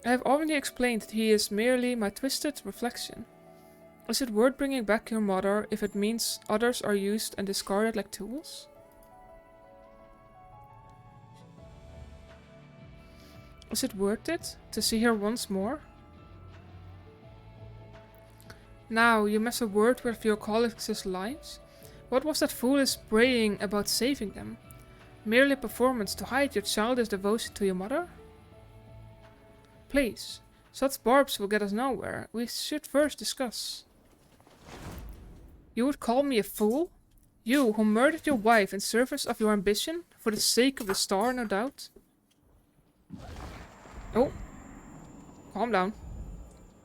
I have already explained that he is merely my twisted reflection. Is it worth bringing back your mother if it means others are used and discarded like tools? Is it worth it to see her once more? Now, you mess a word with your colleagues' lives? What was that foolish braying about saving them? Merely a performance to hide your childish devotion to your mother? Please, such barbs will get us nowhere. We should first discuss. You would call me a fool? You, who murdered your wife in service of your ambition? For the sake of the star, no doubt? Oh. Calm down.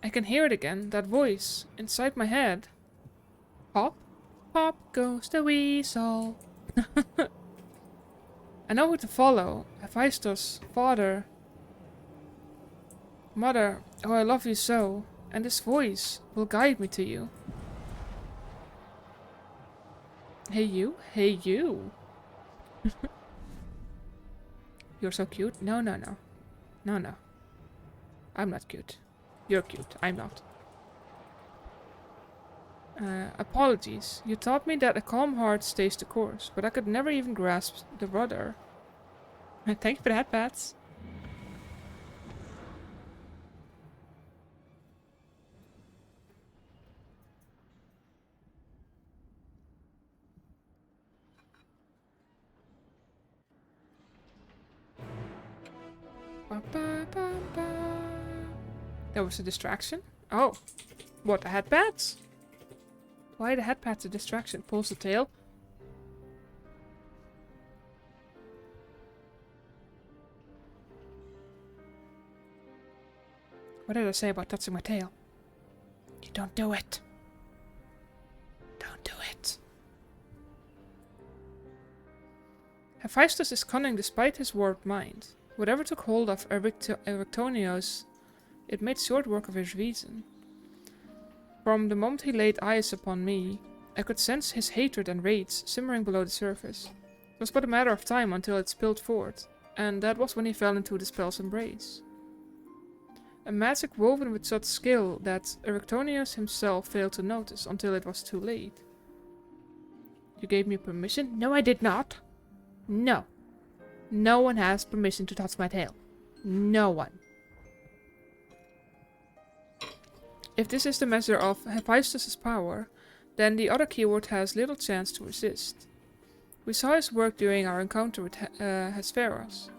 I can hear it again, that voice, inside my head. Pop? Pop goes the weasel. I know who to follow. Hephaestus, father. Mother, oh I love you so. And this voice will guide me to you. Hey you? Hey you. You're so cute. No, no, no. No, no. I'm not cute. You're cute. I'm not. Apologies. You taught me that a calm heart stays the course, but I could never even grasp the rudder. Thank you for that, Pats. Ba, ba, ba, ba. That was a distraction? Oh. What, the headpads? Why the headpad's a distraction? Pulls the tail. What did I say about touching my tail? You don't do it. Don't do it. Hephaestus is cunning despite his warped mind. Whatever took hold of Erectonios, it made short work of his reason. From the moment he laid eyes upon me, I could sense his hatred and rage simmering below the surface. It was but a matter of time until it spilled forth, and that was when he fell into the spell's embrace. A magic woven with such skill that Erectonius himself failed to notice until it was too late. You gave me permission? No, I did not. No. No one has permission to touch my tail. No one. If this is the measure of Hephaestus' power, then the other keyword has little chance to resist. We saw his work during our encounter with Hesperos.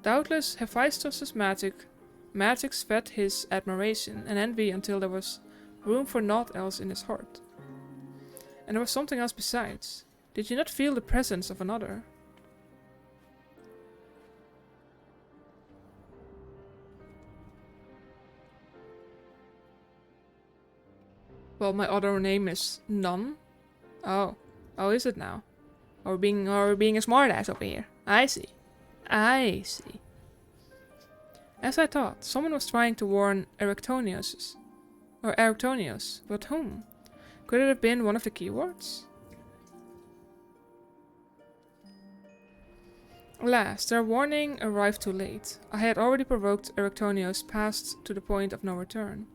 Doubtless Hephaestus' magics fed his admiration and envy until there was room for naught else in his heart. And there was something else besides. Did you not feel the presence of another? Well, my other name is None. Oh. Oh, is it now? Or being a smartass over here. I see. I see. As I thought, someone was trying to warn Erectonius. Or Erectonius. But whom? Could it have been one of the keywords? Alas, their warning arrived too late. I had already provoked Erectonius past to the point of no return.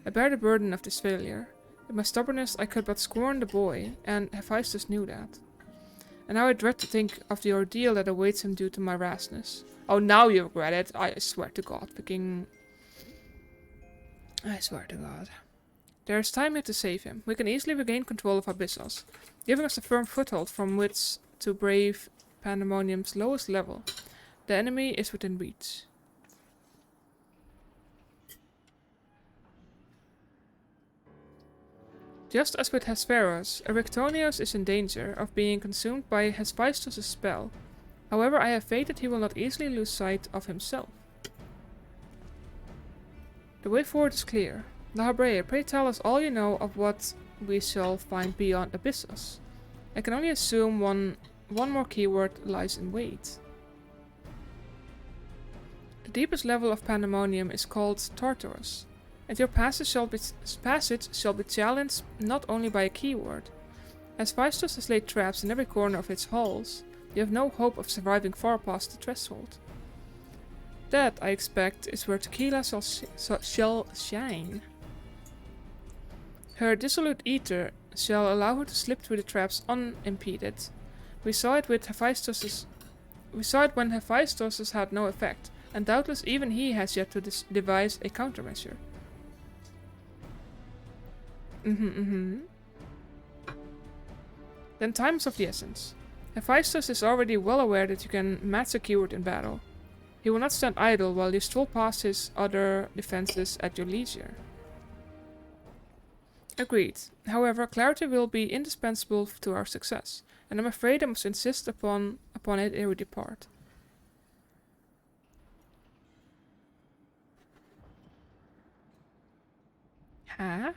I bear the burden of this failure. In my stubbornness I could but scorn the boy, and Hephaestus knew that. And now I dread to think of the ordeal that awaits him due to my rashness. Oh, now you regret it. I swear to God, fucking... I swear to God. There is time yet to save him. We can easily regain control of Abyssos, giving us a firm foothold from which to brave Pandemonium's lowest level. The enemy is within reach. Just as with Hesperos, Erectonius is in danger of being consumed by Hephaestus' spell. However, I have faith that he will not easily lose sight of himself. The way forward is clear. Lahabrea, pray tell us all you know of what we shall find beyond Abyssos. I can only assume one more keyword lies in wait. The deepest level of Pandemonium is called Tartarus, and your passage shall be challenged not only by a keyword. As Hephaestus has laid traps in every corner of its halls, you have no hope of surviving far past the threshold. That, I expect, is where Tequila shall shine. Her dissolute ether shall allow her to slip through the traps unimpeded. We saw it when Hephaestus had no effect, and doubtless even he has yet to devise a countermeasure. Then time is of the essence. Hephaestus is already well aware that you can match a keyword in battle. He will not stand idle while you stroll past his other defenses at your leisure. Agreed. However, clarity will be indispensable to our success, and I'm afraid I must insist upon it ere we depart. Huh?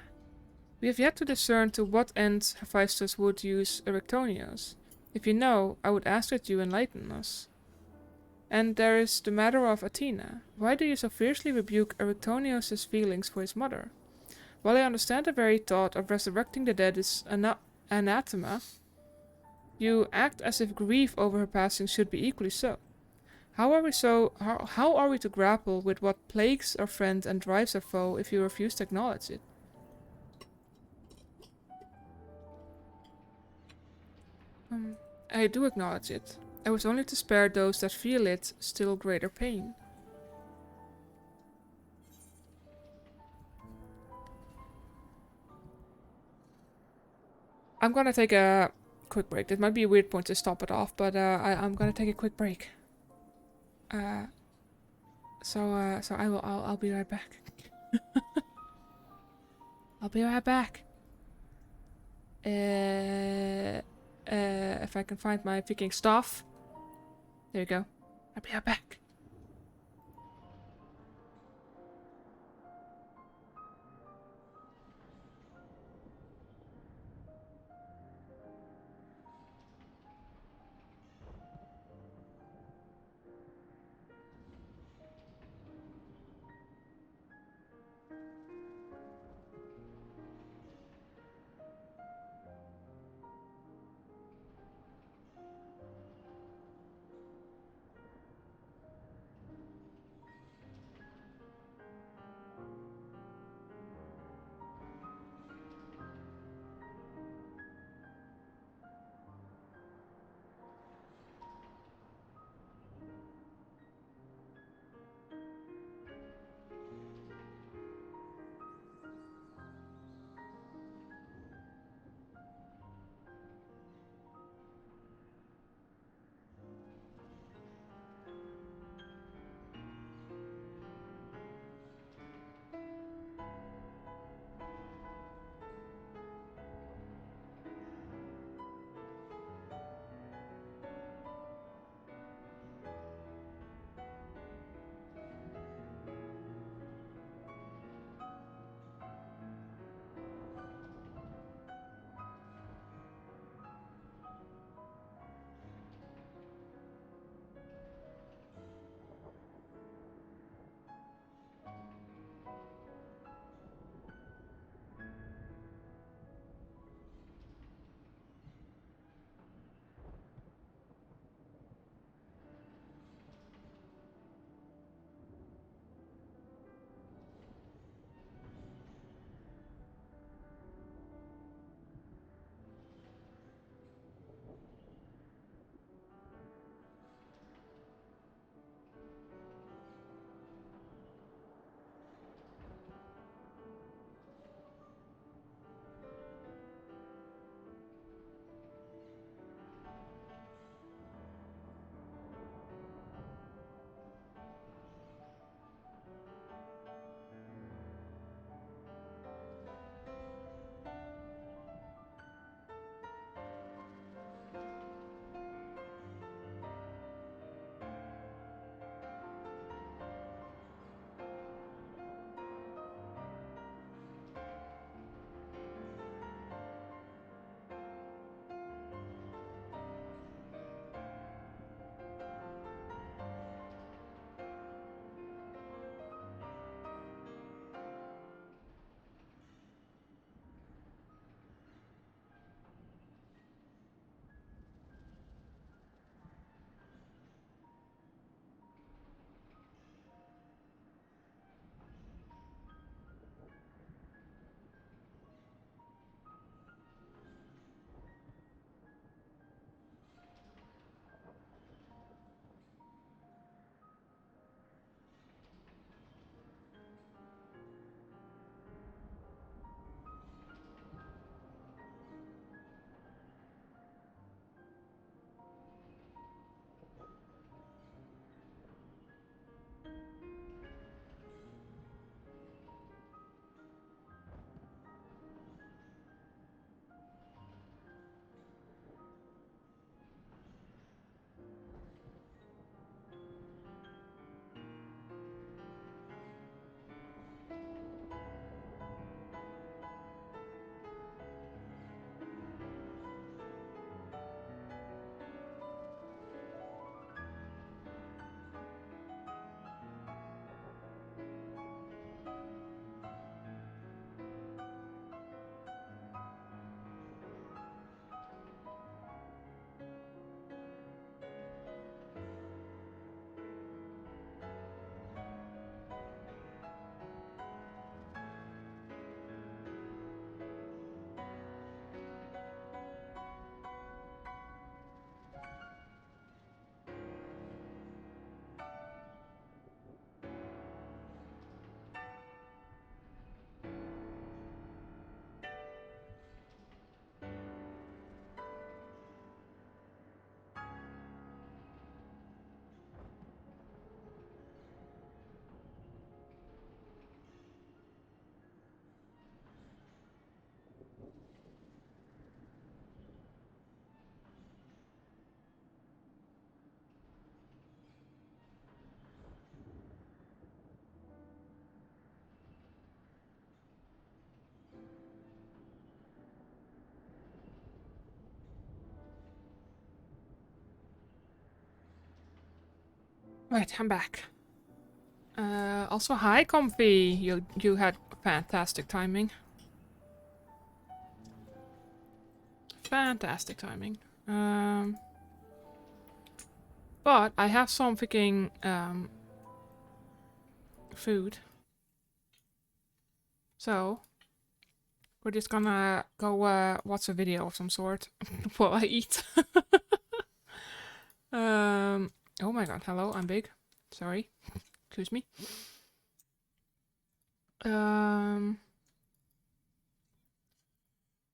We have yet to discern to what end Hephaestus would use Erectonius. If you know, I would ask that you enlighten us. And there is the matter of Athena. Why do you so fiercely rebuke Erectonius' feelings for his mother? While I understand the very thought of resurrecting the dead is anathema, you act as if grief over her passing should be equally so. How are we to grapple with what plagues our friend and drives our foe if you refuse to acknowledge it? I do acknowledge it. I was only to spare those that feel it still greater pain. I'm gonna take a quick break. That might be a weird point to stop it off, but I'm gonna take a quick break. So I'll be right back. I'll be right back. If I can find my freaking stuff. There you go. I'll be right back. Right, I'm back. Also, hi, Comfy. You had fantastic timing. Fantastic timing. But I have some freaking food. So we're just gonna go watch a video of some sort while I eat. Oh my god, hello, I'm big. Sorry. Excuse me.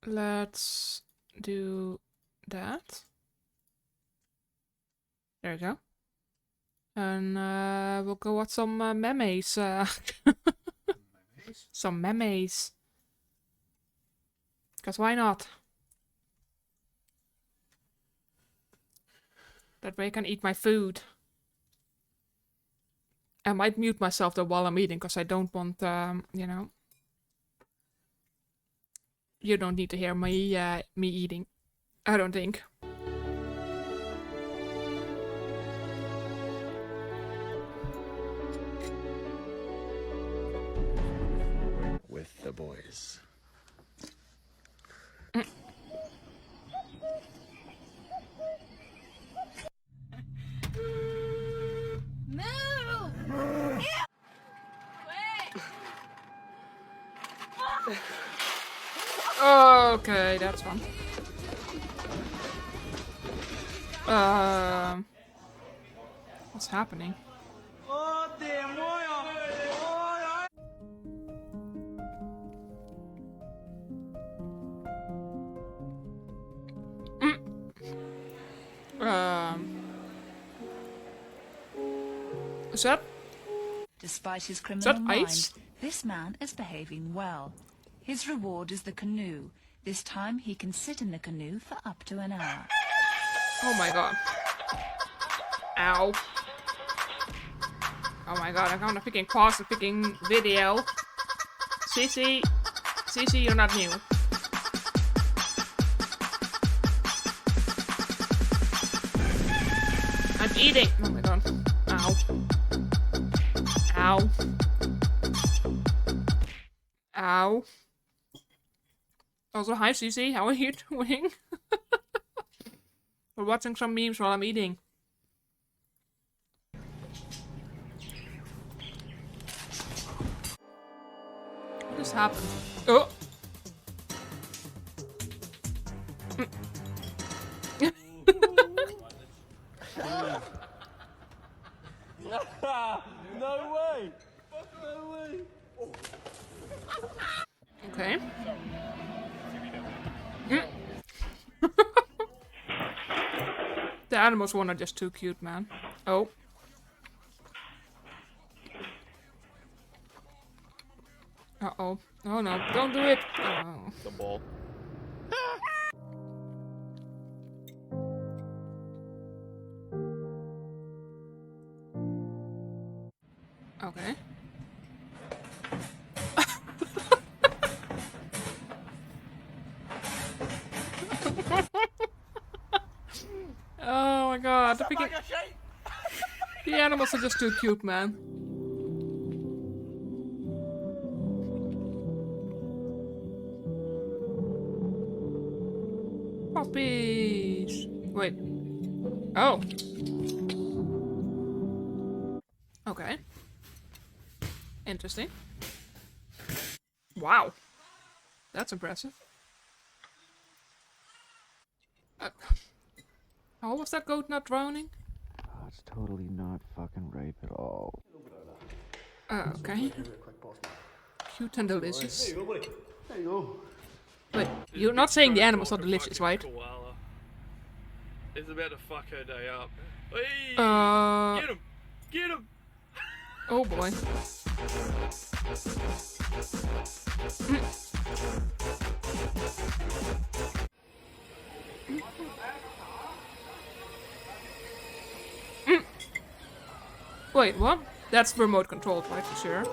Let's do that. There we go. And we'll go watch some memes. Some memes. Because why not? That way I can eat my food. I might mute myself though while I'm eating, because I don't want, you know. You don't need to hear me, me eating. I don't think. With the boys. Okay, that's fun. What's happening? Is that? Despite his criminal mind, ice? this man is behaving well. His reward is the canoe. This time he can sit in the canoe for up to an hour. Oh my god. Ow. Oh my god, I'm gonna freaking pause the freaking video. Cece, you're not new. I'm eating. Oh my god. Ow. Ow. Ow. Also, hi Cece, how are you doing? We're watching some memes while I'm eating. What just happened? Oh! No way! No way! Okay. The animals one are just too cute, man. Oh. Uh-oh. Oh no, don't do it! Oh. The ball. Okay. Oh my god, the animals are just too cute, man. Puppies! Wait. Oh. Okay. Interesting. Wow. That's impressive. How was that goat not drowning? Oh, it's totally not fucking rape at all. Okay. Cute and delicious. There you go, buddy. There you go. Wait, you're not saying the animals are delicious, right? Koala. It's about to fuck her day up. Hey, get him! Get him! Oh boy. Wait, what? That's remote controlled, right? For sure.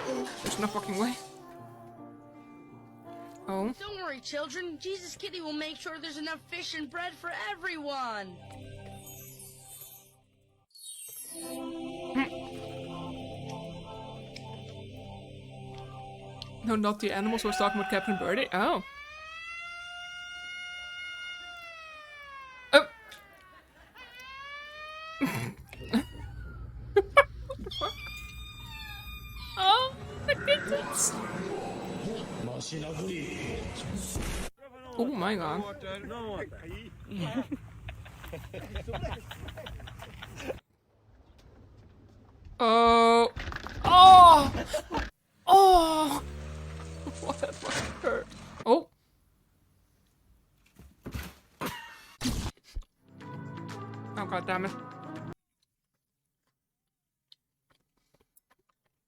There's no fucking way. Oh. Don't worry, children. Jesus Kitty will make sure there's enough fish and bread for everyone. No, not the animals. I was talking about Captain Birdie. Oh. Oh. What the fuck? Oh, the kittens. Oh my god. Oh. Oh. Oh. What that fucking hurt. Oh. Oh god damn it.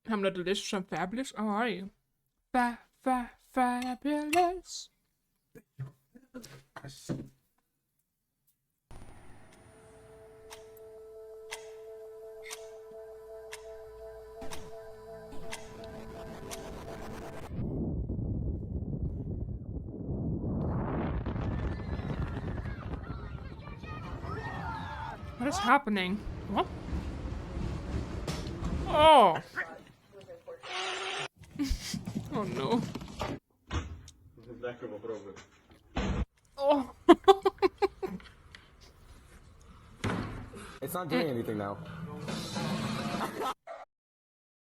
I'm not delicious, I'm fabulous. How are you? Fabulous. What is happening? What? Oh! Oh no. Oh! It's not doing anything now.